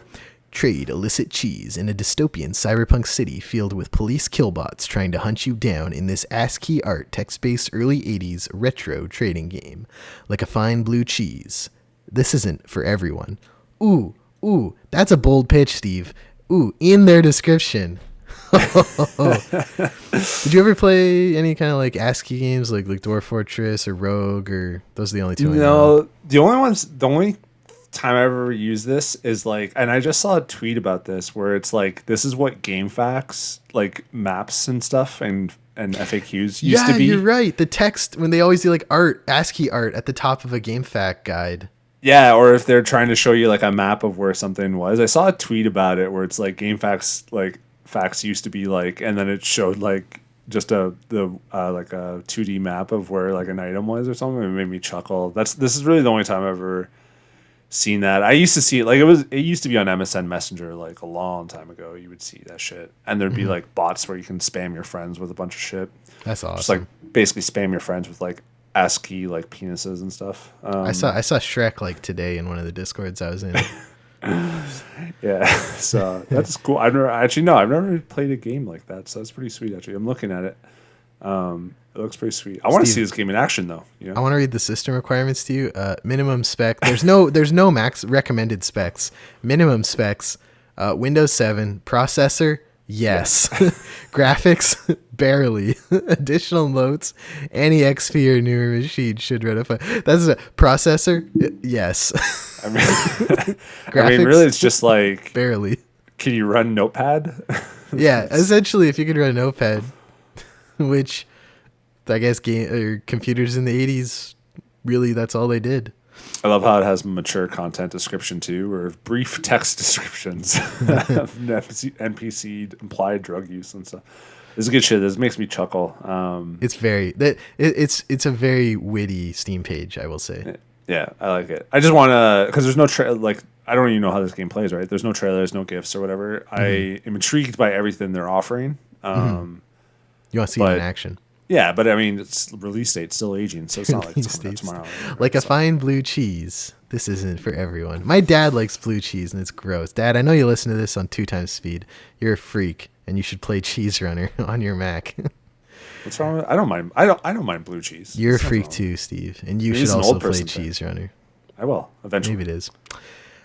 trade illicit cheese in a dystopian cyberpunk city filled with police killbots trying to hunt you down in this ASCII art text-based early 80s retro trading game. Like a fine blue cheese. This isn't for everyone. Ooh, that's a bold pitch, Steve. Ooh, in their description. Did you ever play any kind of like ASCII games like Dwarf Fortress or Rogue, or those are the only two? No, the only time I ever used this is like, and I just saw a tweet about this where it's like, this is what GameFAQs like maps and stuff and FAQs used to be. Yeah, you're right. The text when they always do like ASCII art at the top of a GameFAQ guide. Yeah, or if they're trying to show you like a map of where something was. I saw a tweet about it where it's like GameFAQs like facts used to be like, and then it showed like just like a 2D map of where like an item was or something. It made me chuckle. This is really the only time I've ever seen that. I used to see it like it used to be on MSN Messenger like a long time ago. You would see that shit, and there'd be like bots where you can spam your friends with a bunch of shit. That's awesome. Just like basically spam your friends with like ASCII like penises and stuff. I saw Shrek like today in one of the Discords I was in. Yeah, so that's cool. I've never played a game like that, so that's pretty sweet. Actually, I'm looking at it. It looks pretty sweet. I want to see this game in action, though. You know? I want to read the system requirements to you. Minimum spec. There's no max recommended specs. Minimum specs. Windows 7 processor. Yes. Graphics, barely. Additional notes, any XP or newer machine should run a That's a processor. Yes. I mean, graphics, really, it's just like barely. Can you run Notepad? Yeah, essentially, if you could run Notepad, which I guess computers in the 80s, really, that's all they did. I love how it has mature content description too, or brief text descriptions of NPC implied drug use and stuff. This is good shit. This makes me chuckle. It's a very witty Steam page, I will say. Yeah, I like it. I just want to, because there's no I don't even know how this game plays. Right? There's no trailers, no GIFs or whatever. Mm-hmm. I am intrigued by everything they're offering. You want to see it in action? Yeah, but I mean, it's release date still aging, so it's not like it's coming out tomorrow. Right? Like a fine blue cheese. This isn't for everyone. My dad likes blue cheese, and it's gross. Dad, I know you listen to this on 2x speed. You're a freak, and you should play Cheese Runner on your Mac. What's wrong with it? I don't mind. I don't mind blue cheese. You're a freak too, Steve, and you should also play Cheese Runner. I will eventually. Maybe it is.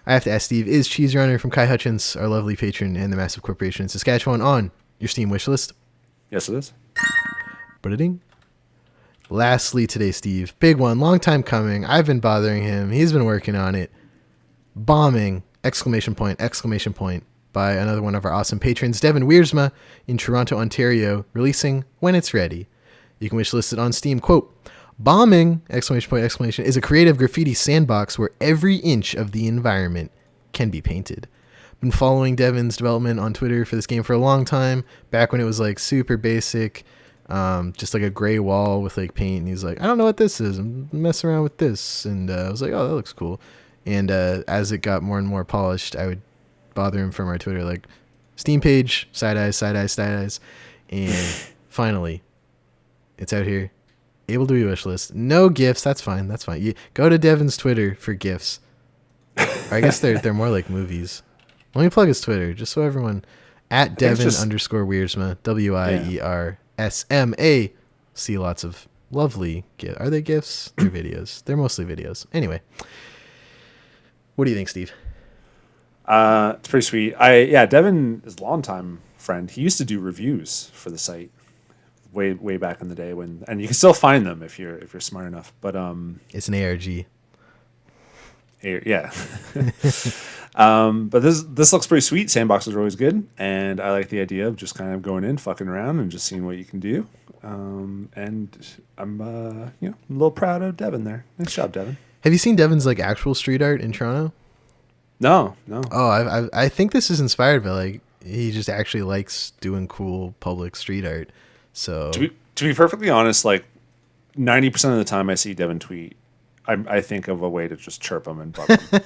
I have to ask Steve: is Cheese Runner from Kai Hutchins, our lovely patron and the Massive Corporation in Saskatchewan, on your Steam wish list? Yes, it is. Ba-da-ding. Lastly today, Steve, big one, long time coming. I've been bothering him. He's been working on it. Bombing! ! By another one of our awesome patrons, Devin Wiersma in Toronto, Ontario, releasing when it's ready. You can wishlist it on Steam. Quote, Bombing! ! Is a creative graffiti sandbox where every inch of the environment can be painted. Been following Devin's development on Twitter for this game for a long time, back when it was like super basic. Just like a gray wall with like paint, and he's like, I don't know what this is, I'm messing around with this, and I was like, oh, that looks cool. And as it got more and more polished, I would bother him from our Twitter, like, Steam page, side eyes, and finally it's out here, able to be wishlist. No gifts, that's fine. You go to Devin's Twitter for gifts. Or I guess they're more like movies. Let me plug his Twitter just so everyone, at Devin_Wiersma, WIERSMA. See lots of lovely gifts. Are they gifts? They're videos. They're mostly videos. Anyway, what do you think, Steve? It's pretty sweet. Devin is a longtime friend. He used to do reviews for the site way back in the day and you can still find them if you're smart enough. But it's an ARG. Yeah. But this looks pretty sweet. Sandboxes are always good, and I like the idea of just kind of going in, fucking around, and just seeing what you can do. And I'm a little proud of Devin there. Nice job, Devin. Have you seen Devin's like actual street art in Toronto? No. Oh, I think this is inspired by like he just actually likes doing cool public street art. So to be perfectly honest, like 90% of the time I see Devin tweet, I think of a way to just chirp him and bug him.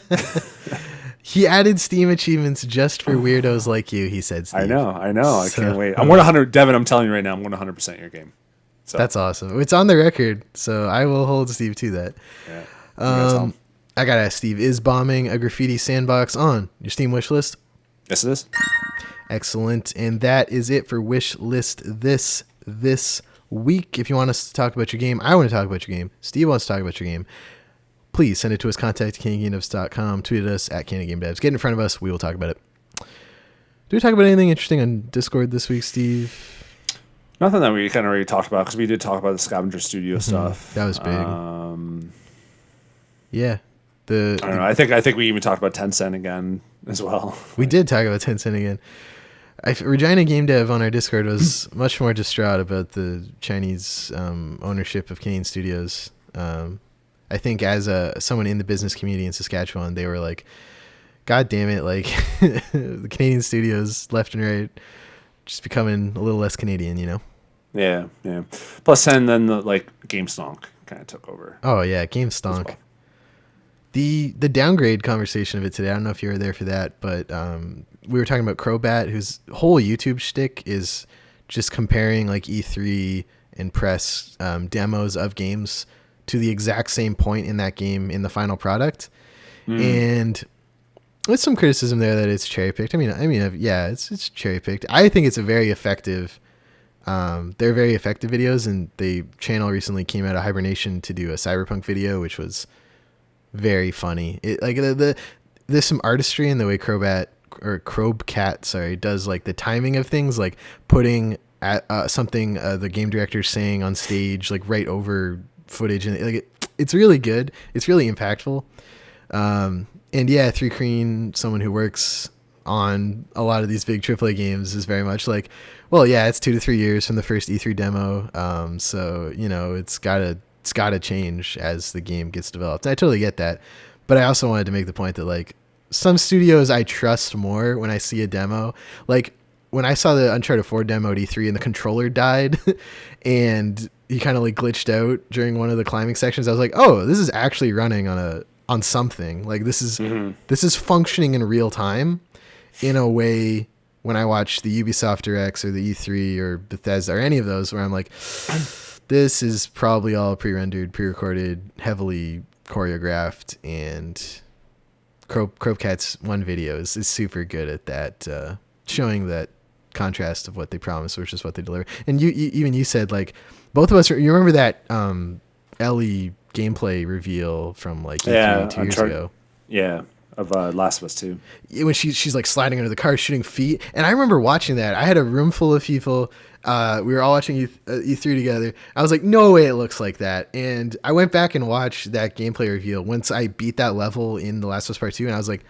He added Steam achievements just for weirdos like you, he said, Steve. I know. I can't wait. I'm 100. Devin, I'm telling you right now, I'm 100% your game. So. That's awesome. It's on the record, so I will hold Steve to that. Yeah. I gotta ask Steve, is bombing a graffiti sandbox on your Steam wish list? Yes, it is. Excellent. And that is it for Wishlist this week. If you want us to talk about your game, I want to talk about your game, Steve wants to talk about your game, please send it to us, contact@canadiangamedevs.com, tweet at us @CanadianGameDevs. Get in front of us. We will talk about it. Do we talk about anything interesting on Discord this week, Steve? Nothing that we kind of already talked about, because we did talk about the Scavengers Studio stuff. That was big. Yeah. I don't know. I think we even talked about Tencent again as well. We did talk about Tencent again. Regina Game Dev on our Discord was much more distraught about the Chinese ownership of Canadian studios. I think as someone in the business community in Saskatchewan, they were like, God damn it, like the Canadian studios left and right just becoming a little less Canadian, you know? Yeah. Plus, and then the GameStonk kind of took over. Oh yeah, GameStonk. Well. The downgrade conversation of it today, I don't know if you were there for that, but we were talking about Crobat, whose whole YouTube shtick is just comparing like E3 and press demos of games to the exact same point in that game in the final product. And with some criticism there that it's cherry picked. I mean, yeah, it's cherry picked. I think it's a very effective. They're very effective videos, and the channel recently came out of hibernation to do a Cyberpunk video, which was very funny. It like there's some artistry in the way Crobat does like the timing of things, like putting something the game director's saying on stage like right over footage, and like it's really good. It's really impactful. And yeah, 3Creen, someone who works on a lot of these big AAA games, is very much like, well, yeah, it's 2 to 3 years from the first E3 demo. So, you know, it's gotta change as the game gets developed. I totally get that. But I also wanted to make the point that like some studios I trust more when I see a demo. Like when I saw the Uncharted 4 demo at E3 and the controller died and he kind of like glitched out during one of the climbing sections, I was like, oh, this is actually running on something. Like this is functioning in real time in a way. When I watch the Ubisoft Directs or the E3 or Bethesda or any of those, where I'm like, this is probably all pre-rendered, pre-recorded, heavily choreographed, and Cropcat's one video is super good at that, showing that contrast of what they promise versus what they deliver. And you said like both of us. You remember that Ellie gameplay reveal from like 2 years ago? Yeah. Of Last of Us 2. When she's like sliding under the car, shooting feet. And I remember watching that. I had a room full of people. We were all watching E3 together. I was like, no way it looks like that. And I went back and watched that gameplay reveal once I beat that level in The Last of Us Part 2. And I was like,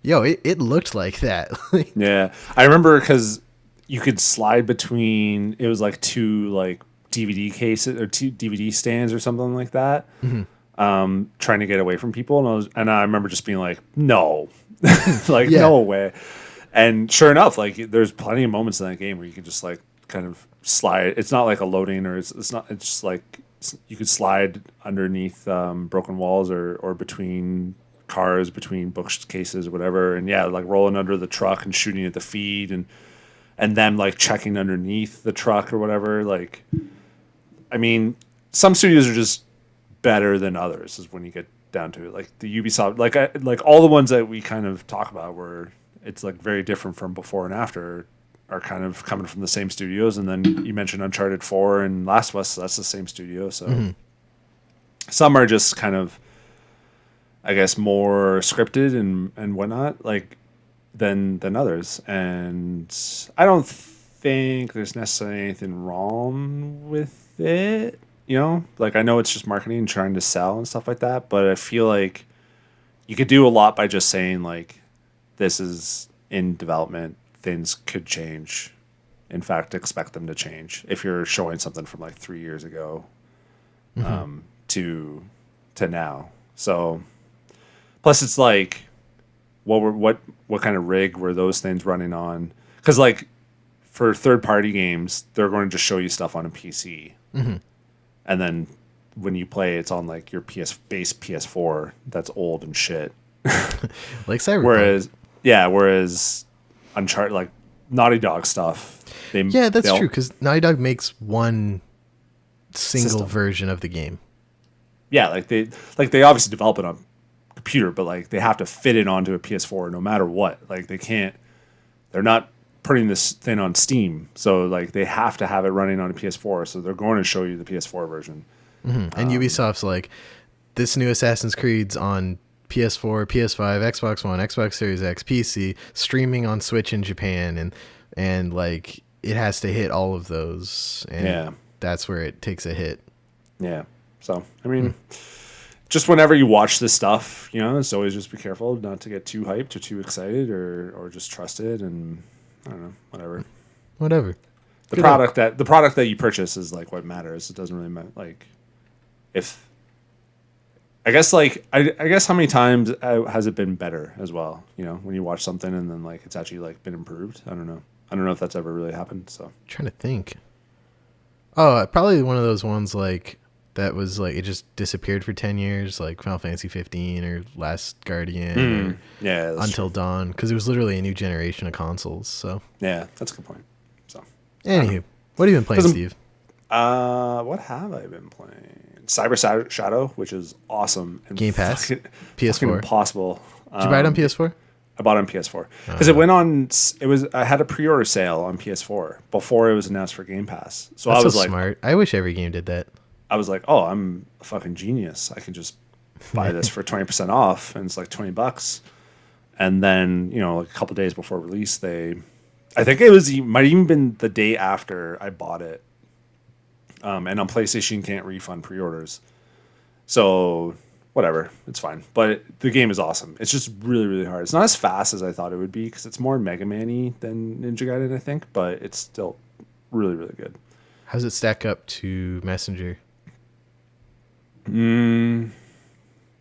yo, it looked like that. Yeah. I remember because you could slide between, it was like 2 like DVD cases or 2 DVD stands or something like that. Mm-hmm. Trying to get away from people, and I remember just being like, no, like no way. And sure enough, like there's plenty of moments in that game where you can just like kind of slide. It's not like a loading, or it's just like you could slide underneath broken walls or between cars, between bookcases or whatever, and yeah, like rolling under the truck and shooting at the feed, and then like checking underneath the truck or whatever. Like, I mean, some studios are just better than others is when you get down to it. Like the Ubisoft, like all the ones that we kind of talk about where it's like very different from before and after are kind of coming from the same studios. And then you mentioned Uncharted 4 and Last of Us, so that's the same studio. So some are just kind of, I guess, more scripted and whatnot, like than others. And I don't think there's necessarily anything wrong with it. You know, like I know it's just marketing and trying to sell and stuff like that, but I feel like you could do a lot by just saying like, this is in development. Things could change. In fact, expect them to change if you're showing something from like 3 years ago to now. So plus it's like what kind of rig were those things running on? Because like for third party games, they're going to just show you stuff on a PC, and then when you play, it's on like your base PS4 that's old and shit. Like Cyberpunk. Whereas Uncharted, like Naughty Dog stuff. That's true, because Naughty Dog makes one single system. version of the game. Yeah, like they obviously develop it on computer, but like they have to fit it onto a PS4 no matter what. Like they're not putting this thing on Steam, so like they have to have it running on a PS4. So they're going to show you the PS4 version. And Ubisoft's like, this new Assassin's Creed's on PS4, PS5, Xbox One, Xbox Series X, PC, streaming on Switch in Japan, and like it has to hit all of those, and that's where it takes a hit. Yeah. So I mean, just whenever you watch this stuff, it's always just be careful not to get too hyped or too excited, or just trust it, and I don't know, whatever. The product that you purchase is like what matters. It doesn't really matter. Like if. I guess how many times has it been better as well? When you watch something and then like it's actually like been improved. I don't know if that's ever really happened. So trying to think. Oh, probably one of those ones like that was like it just disappeared for 10 years, like Final Fantasy 15 or Last Guardian, or Until Dawn, because it was literally a new generation of consoles. So yeah, that's a good point. So anywho, what have you been playing, Steve? What have I been playing? Cyber Shadow, which is awesome. And Game Pass, PS4. Fucking impossible. Did you buy it on PS4? I bought it on PS4 because it went on. I had a pre-order sale on PS4 before it was announced for Game Pass. So That's I was so like, smart. I wish every game did that. I was like, oh, I'm a fucking genius. I can just buy this for 20% off, and it's like $20. And then like a couple days before release, I think it might even been the day after I bought it. And on PlayStation, you can't refund pre-orders. So, whatever. It's fine. But the game is awesome. It's just really, really hard. It's not as fast as I thought it would be because it's more Mega Man-y than Ninja Gaiden, I think. But it's still really, really good. How does it stack up to Messenger?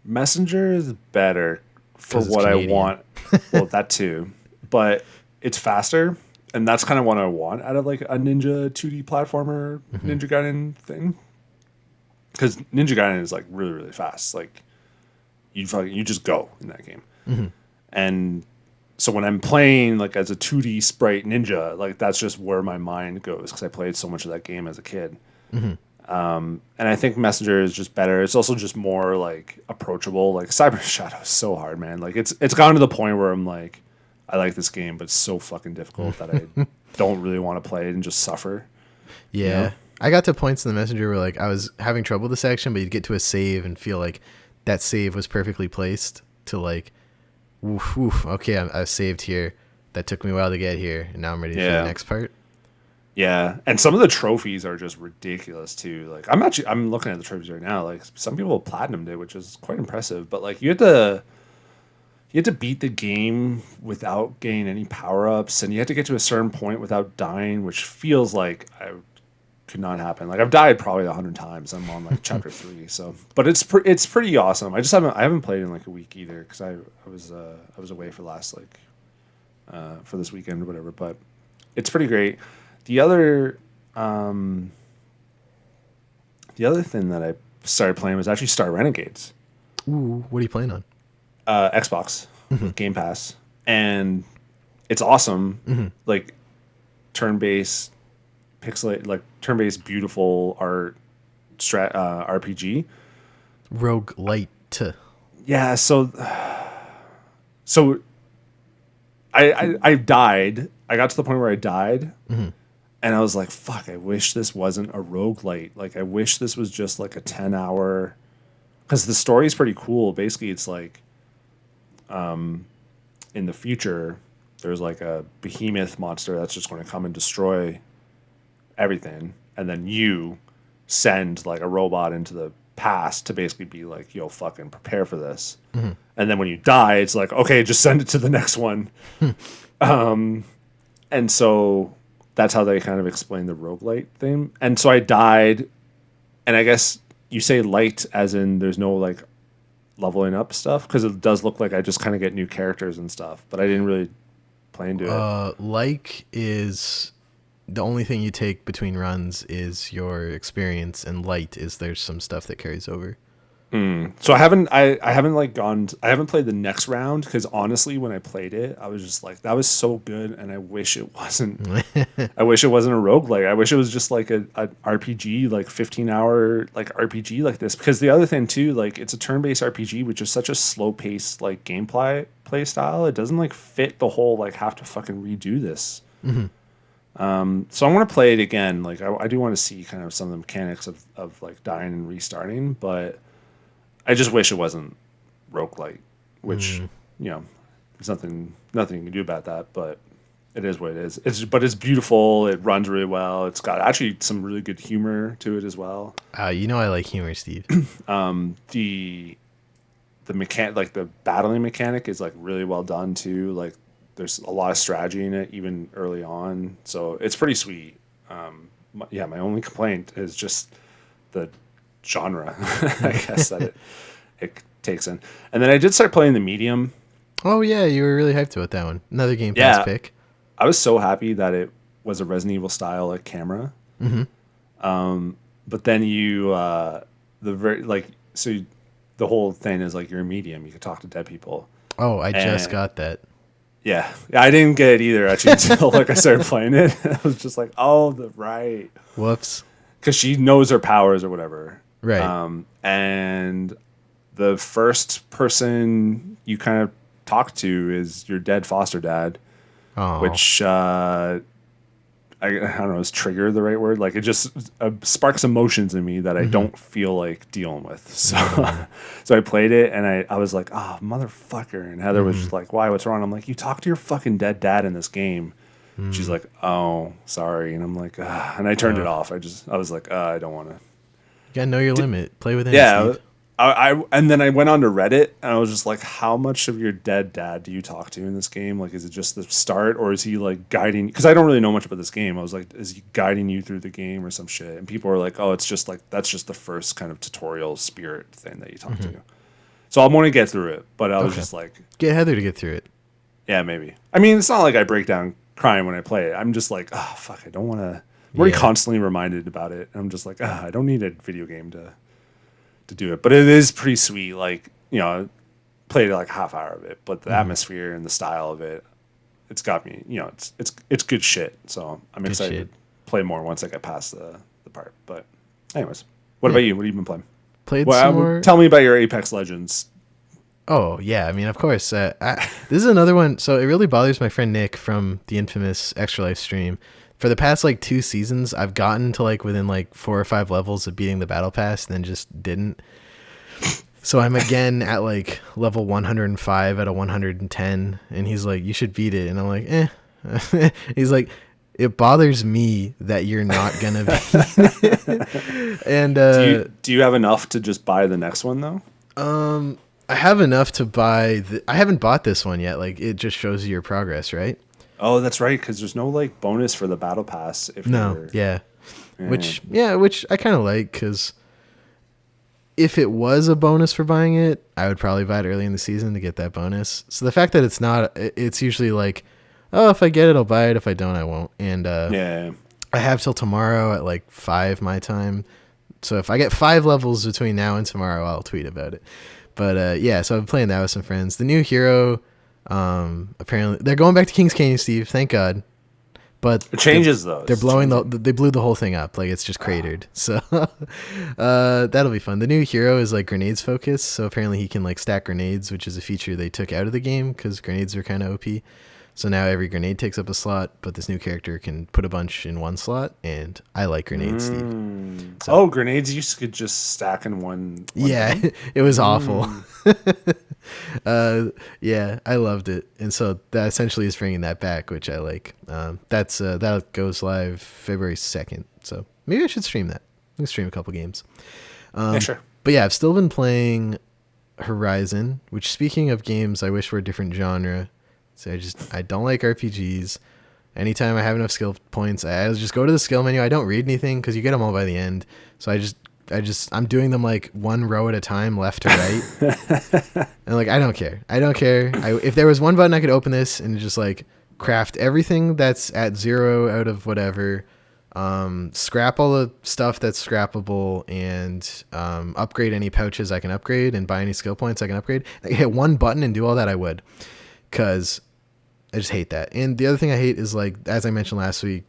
Messenger is better for what Canadian. I want. Well, that too. But it's faster. And that's kind of what I want out of like a Ninja 2D platformer, Ninja Gaiden thing. Because Ninja Gaiden is like really, really fast. Like you just go in that game. And so when I'm playing like as a 2D sprite ninja, like that's just where my mind goes because I played so much of that game as a kid. And I think Messenger is just better. It's also just more like approachable. Like Cyber Shadow is so hard, man. Like it's gotten to the point where I'm like, I like this game, but it's so fucking difficult that I don't really want to play it and just suffer. Yeah. I got to points in the Messenger where like I was having trouble with the section, but you'd get to a save and feel like that save was perfectly placed to like, okay, I've saved here. That took me a while to get here, and now I'm ready for the next part. Yeah, and some of the trophies are just ridiculous too. Like I'm looking at the trophies right now. Like some people platinumed it, which is quite impressive. But like you had to beat the game without getting any power-ups, and you had to get to a certain point without dying, which feels like I could not happen. Like I've died probably 100 times. I'm on like chapter 3, so but it's pretty awesome. I haven't played in like a week either because I was away for last for this weekend or whatever. But it's pretty great. The other thing that I started playing was actually Star Renegades. Ooh, what are you playing on? Xbox with Game Pass, and it's awesome. Like turn-based pixelate, like turn-based beautiful art RPG. Roguelite. Yeah, so I died. I got to the point where I died, and I was like, fuck, I wish this wasn't a roguelite. Like I wish this was just like a 10-hour, because the story is pretty cool. Basically, it's like in the future, there's like a behemoth monster that's just going to come and destroy everything, and then you send like a robot into the pass to basically be like, yo, fucking prepare for this. And then when you die, it's like, okay, just send it to the next one. And so that's how they kind of explain the roguelite thing. And so I died, and I guess you say light as in there's no like leveling up stuff, because it does look like I just kind of get new characters and stuff, but I didn't really play into it. Like is the only thing you take between runs is your experience, and light is there's some stuff that carries over. So I haven't I haven't played the next round, because honestly, when I played it, I was just like, that was so good, and I wish it wasn't. I wish it wasn't a roguelike. I wish it was just like a RPG, like 15-hour like RPG like this. Because the other thing too, like it's a turn-based RPG, which is such a slow-paced like gameplay play style. It doesn't like fit the whole like have to fucking redo this. So I want to play it again. Like I do want to see kind of some of the mechanics of like dying and restarting, but I just wish it wasn't roguelike, which, there's nothing you can do about that, but it is what it is. It's beautiful. It runs really well. It's got actually some really good humor to it as well. I like humor, Steve. The like the battling mechanic is like really well done too. Like there's a lot of strategy in it, even early on. So it's pretty sweet. My only complaint is just the genre, I guess, that it takes in. And then I did start playing the medium. Oh yeah, you were really hyped about that one. Another Game Pass pick. I was so happy that it was a Resident Evil style like camera. But then the whole thing is like you're a medium. You can talk to dead people. Oh, I just got that. Yeah, I didn't get it either actually until like I started playing it. I was just like, oh, right. Whoops. Because she knows her powers or whatever. Right. And the first person you kind of talk to is your dead foster dad, which I don't know, is trigger the right word? Like it just sparks emotions in me that I don't feel like dealing with. So so I played it, and I was like, oh, motherfucker. And Heather was just like, why? What's wrong? I'm like, you talk to your fucking dead dad in this game. She's like, oh, sorry. And I'm like, and I turned it off. I was like, I don't want to. You gotta know your limit. Play with it. Yeah. And then I went on to Reddit, and I was just like, how much of your dead dad do you talk to in this game? Like, is it just the start, or is he like guiding? Because I don't really know much about this game. I was like, is he guiding you through the game or some shit? And people were like, oh, it's just like, that's just the first kind of tutorial spirit thing that you talk to. So I'm going to get through it, but I was just like, get Heather to get through it. Yeah, maybe. I mean, it's not like I break down crying when I play it. I'm just like, oh, fuck, I don't want to. I'm already constantly reminded about it. And I'm just like, I don't need a video game to do it. But it is pretty sweet. Like, played like half hour of it, but the atmosphere and the style of it, it's got me, it's good shit. So I'm excited to play more once I get past the part. But anyways, what about you? What have you been playing? Some more. Tell me about your Apex Legends. Oh, yeah. I mean, of course. This is another one. So it really bothers my friend Nick from the infamous Extra Life stream. For the past, 2 seasons, I've gotten to, within, 4 or 5 levels of beating the Battle Pass and then just didn't. So I'm again at, level 105 out of 110. And he's like, you should beat it. And I'm like, eh. He's like, it bothers me that you're not going to beat it. And do you have enough to just buy the next one, though? I have enough to buy. I haven't bought this one yet. It just shows you your progress, right? Oh, that's right. Because there's no bonus for the battle pass. Which I kind of like, because if it was a bonus for buying it, I would probably buy it early in the season to get that bonus. So the fact that it's not, it's usually oh, if I get it, I'll buy it. If I don't, I won't. And I have till tomorrow at 5 my time. So if I get 5 levels between now and tomorrow, I'll tweet about it. But so I've been playing that with some friends. The new hero, apparently they're going back to King's Canyon, Steve. Thank God. But it changes though. They're blowing they blew the whole thing up. It's just cratered. So that'll be fun. The new hero is grenades focused. So apparently he can stack grenades, which is a feature they took out of the game because grenades are kind of OP. So now every grenade takes up a slot, but this new character can put a bunch in one slot, and I like grenades, Steve. So, grenades you could just stack in one yeah, it was awful. I loved it. And so that essentially is bringing that back, which I like. That goes live February 2nd. So maybe I should stream that. We can stream a couple games. Sure. But yeah, I've still been playing Horizon, which, speaking of games I wish were a different genre. So I don't like RPGs. Anytime I have enough skill points, I just go to the skill menu. I don't read anything because you get them all by the end. So I'm doing them like one row at a time, left to right. And like, I don't care. If there was one button I could open this and just like craft everything that's at 0 out of whatever, scrap all the stuff that's scrappable, and upgrade any pouches I can upgrade, and buy any skill points I can upgrade. I hit one button and do all that, I would, because I just hate that. And the other thing I hate is, like, as I mentioned last week,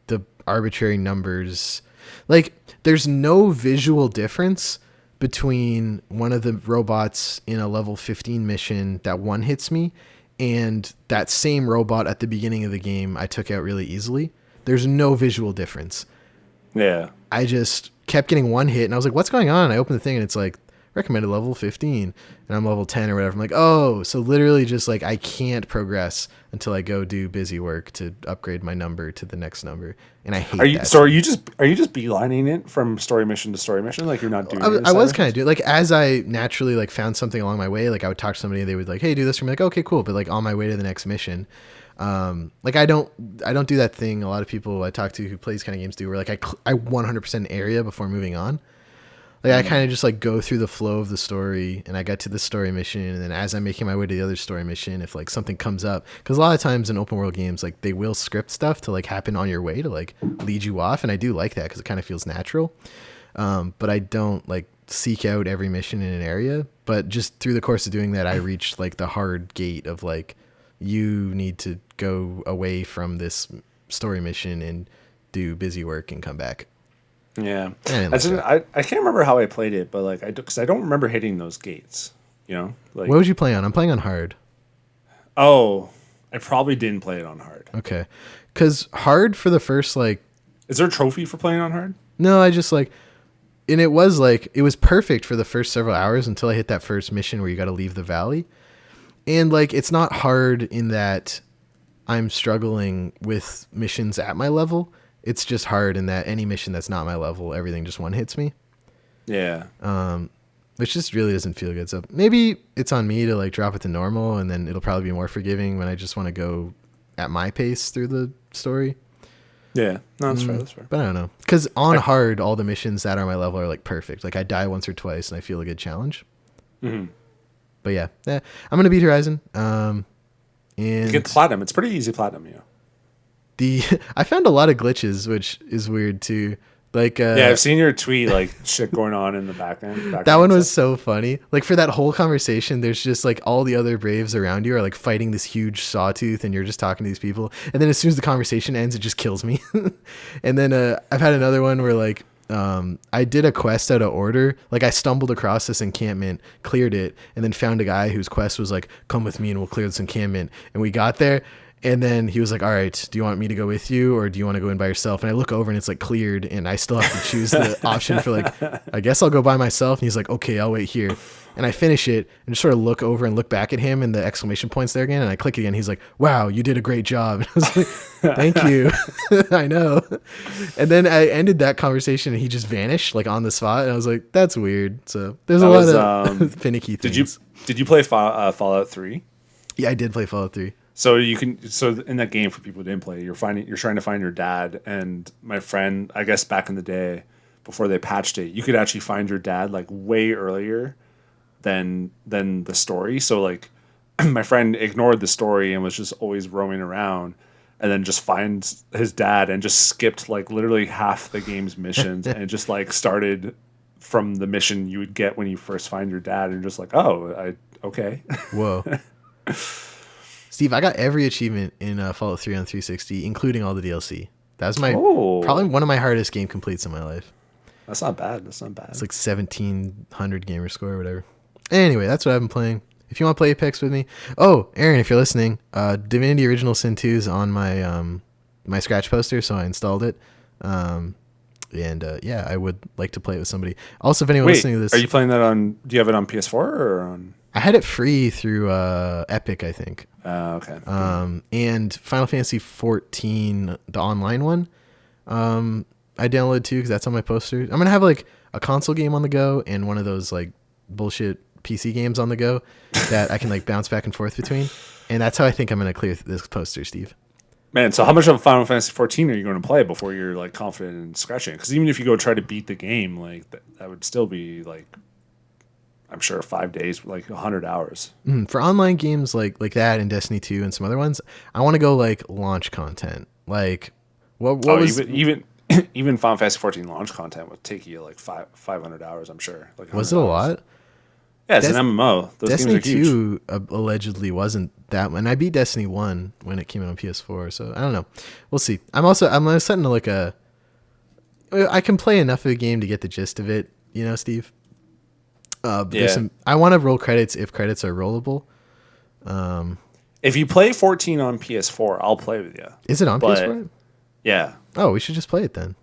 the arbitrary numbers. Like, there's no visual difference between one of the robots in a level 15 mission that one hits me and that same robot at the beginning of the game I took out really easily. There's no visual difference. Yeah. I just kept getting one hit, and I was like, what's going on? And I opened the thing, and it's like, recommended level 15, and I'm level 10 or whatever. I'm like, oh, so literally just like I can't progress until I go do busy work to upgrade my number to the next number, and I hate that. So are you just beelining it from story mission to story mission? Like, you're not doing I was kind of doing, like, as I naturally like found something along my way, like I would talk to somebody and they would like, hey, do this for me. Like, okay, cool. But like on my way to the next mission, like I don't do that thing a lot of people I talk to who play these kind of games do, where like I 100% area before moving on. Like, I kind of just like go through the flow of the story, and I get to the story mission, and then as I'm making my way to the other story mission, if like something comes up, because a lot of times in open world games, like they will script stuff to like happen on your way to like lead you off, and I do like that because it kind of feels natural. But I don't like seek out every mission in an area. But just through the course of doing that, I reached like the hard gate of like, you need to go away from this story mission and do busy work and come back. Yeah, I can't remember how I played it, but like because I don't remember hitting those gates. You know, like, what would you play on? I'm playing on hard. Oh, I probably didn't play it on hard. Okay, because hard for the first like. Is there a trophy for playing on hard? No, I just like, and it was perfect for the first several hours until I hit that first mission where you got to leave the valley, and like it's not hard in that I'm struggling with missions at my level. It's just hard in that any mission that's not my level, everything just one hits me. Yeah. Which just really doesn't feel good. So maybe it's on me to like drop it to normal, and then it'll probably be more forgiving when I just want to go at my pace through the story. Yeah. No, that's fair. That's fair. But I don't know. Because on hard, all the missions that are my level are like perfect. Like I die once or twice and I feel a good challenge. Mm-hmm. But yeah, I'm going to beat Horizon. And you get platinum. It's pretty easy platinum, yeah. I found a lot of glitches, which is weird too. Like, yeah, I've seen your tweet, like shit going on in the background. That one was so funny. Like for that whole conversation, there's just like all the other Braves around you are like fighting this huge sawtooth, and you're just talking to these people. And then as soon as the conversation ends, it just kills me. And then I've had another one where like I did a quest out of order. Like I stumbled across this encampment, cleared it, and then found a guy whose quest was like, come with me and we'll clear this encampment. And we got there. And then he was like, all right, do you want me to go with you, or do you want to go in by yourself? And I look over and it's like cleared, and I still have to choose the option for like, I guess I'll go by myself. And he's like, okay, I'll wait here. And I finish it and just sort of look over and look back at him, and the exclamation points there again. And I click again. He's like, wow, you did a great job. And I was like, thank you. I know. And then I ended that conversation and he just vanished like on the spot. And I was like, that's weird. So there's a lot of finicky things. Did you play Fallout 3? Yeah, I did play Fallout 3. So in that game, for people who didn't play, you're trying to find your dad. And my friend, I guess back in the day, before they patched it, you could actually find your dad like way earlier than the story. So like my friend ignored the story and was just always roaming around, and then just finds his dad and just skipped like literally half the game's missions and just like started from the mission you would get when you first find your dad, and you're just like, okay. Whoa. Steve, I got every achievement in Fallout 3 on 360, including all the DLC. That was probably one of my hardest game completes in my life. That's not bad. It's like 1,700 gamer score or whatever. Anyway, that's what I've been playing. If you want to play Apex with me. Oh, Aaron, if you're listening, Divinity Original Sin 2 is on my my scratch poster, so I installed it. Yeah, I would like to play it with somebody. Also, if anyone listening to this... Are you playing that on... Do you have it on PS4 or on... I had it free through Epic, I think. Okay. And Final Fantasy 14, the online one, I downloaded too because that's on my poster. I'm gonna have like a console game on the go and one of those like bullshit PC games on the go that I can like bounce back and forth between. And that's how I think I'm gonna clear this poster, Steve. Man, so how much of Final Fantasy 14 are you going to play before you're like confident in scratching it? Because even if you go try to beat the game, like that would still be like, I'm sure 5 days, like 100 hours. For online games like that and Destiny 2 and some other ones, I want to go like launch content. Like what was even Final Fantasy 14 launch content would take you like 500 hours, I'm sure. Like was it a lot? Yeah, it's an MMO. Those Destiny games are huge. 2 allegedly wasn't that one. I beat Destiny 1 when it came out on PS4, so I don't know. We'll see. I'm setting to like I can play enough of the game to get the gist of it, Steve. I want to roll credits if credits are rollable. If you play 14 on PS4, I'll play with you. Is it on PS4? Yeah. Oh, we should just play it then.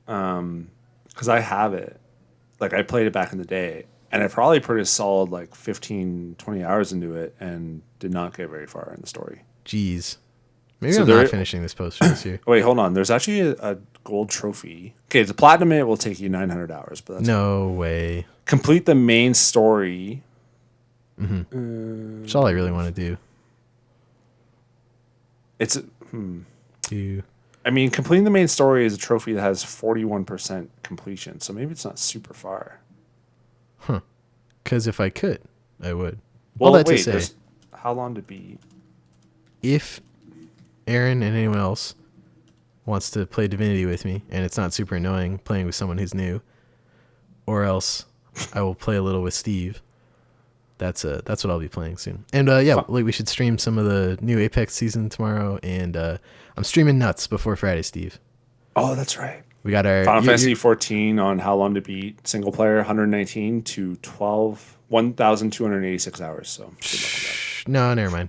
Because I have it. Like, I played it back in the day, and I probably put a solid, like, 15, 20 hours into it and did not get very far in the story. Jeez. Maybe I'm not finishing this poster this year. Wait, hold on. There's actually a gold trophy. Okay, the platinum it will take you 900 hours. But that's no way. Complete the main story. That's all I really want to do. It's I mean, completing the main story is a trophy that has 41% completion, so maybe it's not super far. Huh. Because if I could, I would. Well, wait, to say, how long to beat? If Aaron and anyone else wants to play Divinity with me, and it's not super annoying playing with someone who's new, or else I will play a little with Steve. That's what I'll be playing soon. And we should stream some of the new Apex season tomorrow, and I'm streaming Nuts before Friday, Steve. Oh, that's right. We got our Final Fantasy 14 on how long to beat single player, 119 to 1,286 hours. So no, never mind.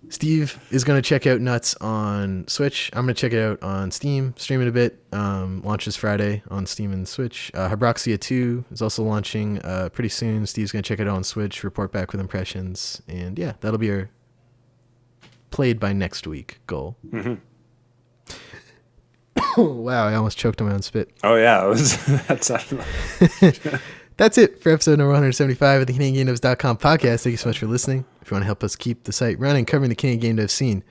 Steve is going to check out Nuts on Switch. I'm going to check it out on Steam, stream it a bit. Launches Friday on Steam and Switch. Hybroxia 2 is also launching pretty soon. Steve's going to check it out on Switch, report back with impressions. And yeah, that'll be our played by next week goal. Mm-hmm. Wow, I almost choked on my own spit. Oh, yeah. That's That's it for episode number 175 of the CanadianGameDevs.com podcast. Thank you so much for listening. If you want to help us keep the site running, covering the Canadian Game Dev scene,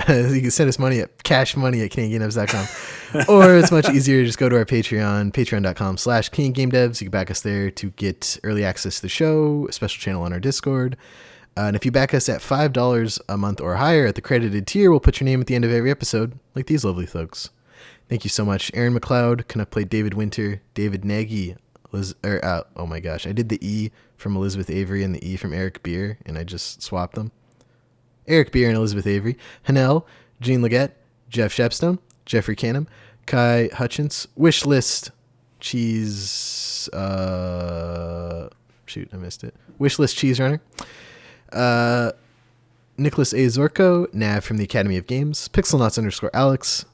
you can send us money at CashMoney@CanadianGameDevs.com. Or it's much easier, just go to our Patreon, patreon.com/CanadianGameDevs. You can back us there to get early access to the show, a special channel on our Discord. And if you back us at $5 a month or higher at the credited tier, we'll put your name at the end of every episode, like these lovely folks. Thank you so much. Aaron McLeod, Canuck played David Winter, David Nagy, oh my gosh, I did the E from Elizabeth Avery and the E from Eric Beer, and I just swapped them. Eric Beer and Elizabeth Avery, Hanel, Jean Leggett, Jeff Shepstone, Jeffrey Canham, Kai Hutchins, Wishlist Cheese, I missed it. Wishlist Cheese Runner, Nicholas A. Zorko, Nav from the Academy of Games, Pixelnuts_Alex,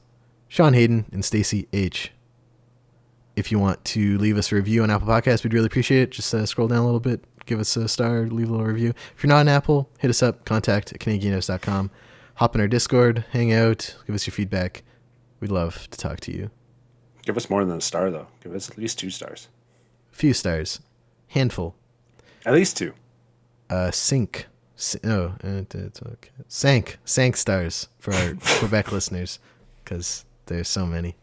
Sean Hayden, and Stacy H. If you want to leave us a review on Apple Podcasts, we'd really appreciate it. Just scroll down a little bit, give us a star, leave a little review. If you're not on Apple, hit us up, contact@CanadianGameDevs.com. Hop in our Discord, hang out, give us your feedback. We'd love to talk to you. Give us more than a star, though. Give us at least 2 stars. Few stars. Handful. At least 2. Sank stars for our Quebec listeners, because there's so many.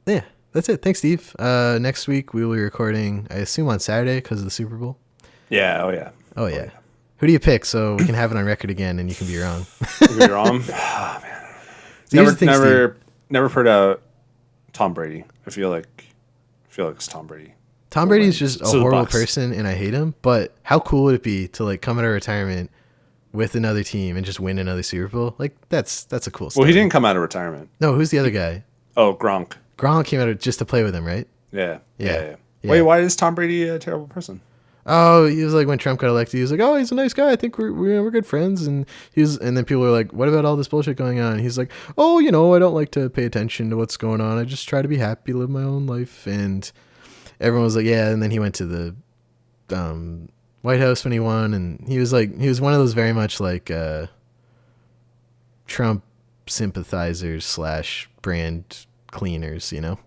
Yeah, that's it. Thanks, Steve. Next week we will be recording, I assume, on Saturday because of the Super Bowl. Yeah. Oh yeah. Who do you pick so we can have it on record again and you can be wrong? You can be wrong. Oh man. Never put out Tom Brady. I feel like it's Tom Brady. Tom Brady is just a horrible person, and I hate him. But how cool would it be to like come out of retirement with another team and just win another Super Bowl? Like that's a cool story. Well, he didn't come out of retirement. No, who's the other guy? Oh, Gronk. Gronk came out just to play with him, right? Yeah. Wait, why is Tom Brady a terrible person? Oh, he was like, when Trump got elected, he was like, oh, he's a nice guy. I think we're good friends. And and then people were like, what about all this bullshit going on? And he's like, oh, I don't like to pay attention to what's going on. I just try to be happy, live my own life. And everyone was like, yeah. And then he went to the White House when he won. And he was one of those very much like Trump sympathizers / brand cleaners, you know?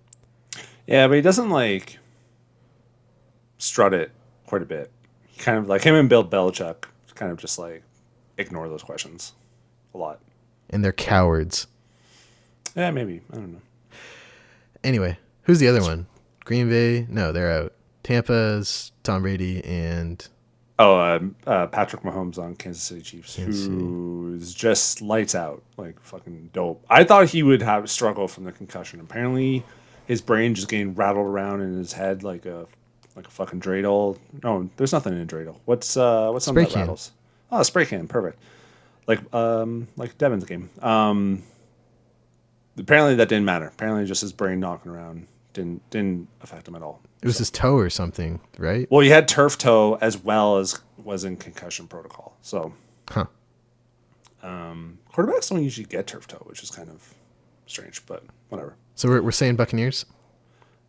Yeah, but he doesn't like strut it quite a bit. He kind of like him and Bill Belichick kind of just like ignore those questions a lot. And they're cowards. Yeah, maybe. I don't know. Anyway, who's the other one? Green Bay? No, they're out. Tampa's Tom Brady and... Patrick Mahomes on Kansas City Chiefs, who's just lights out, like fucking dope. I thought he would have struggle from the concussion. Apparently, his brain just getting rattled around in his head like a fucking dreidel. No, there's nothing in a dreidel. What's something that rattles? Oh, a spray can, perfect. Like Devin's game. Apparently that didn't matter. Apparently just his brain knocking around didn't affect him at all. It was his toe or something, right? Well, he had turf toe as well as was in concussion protocol. So, quarterbacks don't usually get turf toe, which is kind of strange, but whatever. So we're saying Buccaneers?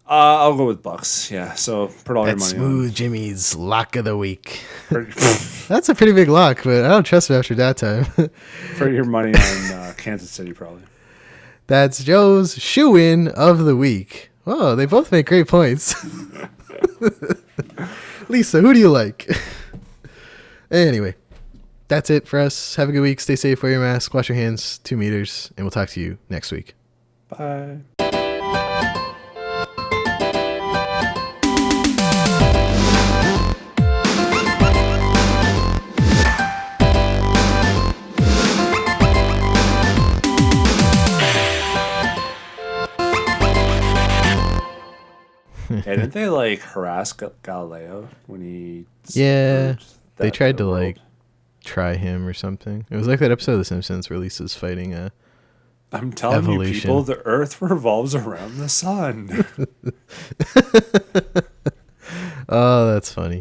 I'll go with Bucks. Yeah. So put all your money Smooth on Jimmy's lock of the week. That's a pretty big lock, but I don't trust him after that time. Put your money on Kansas City, probably. That's Joe's shoe-in of the week. Oh, they both make great points. Lisa, who do you like? Anyway, that's it for us. Have a good week. Stay safe. Wear your mask. Wash your hands. 2 meters. And we'll talk to you next week. Bye. Yeah, didn't they like harass Galileo when he? Yeah, they tried to like try him or something. It was like that episode of The Simpsons where Lisa's fighting I'm telling evolution. You people, the Earth revolves around the sun. Oh, that's funny.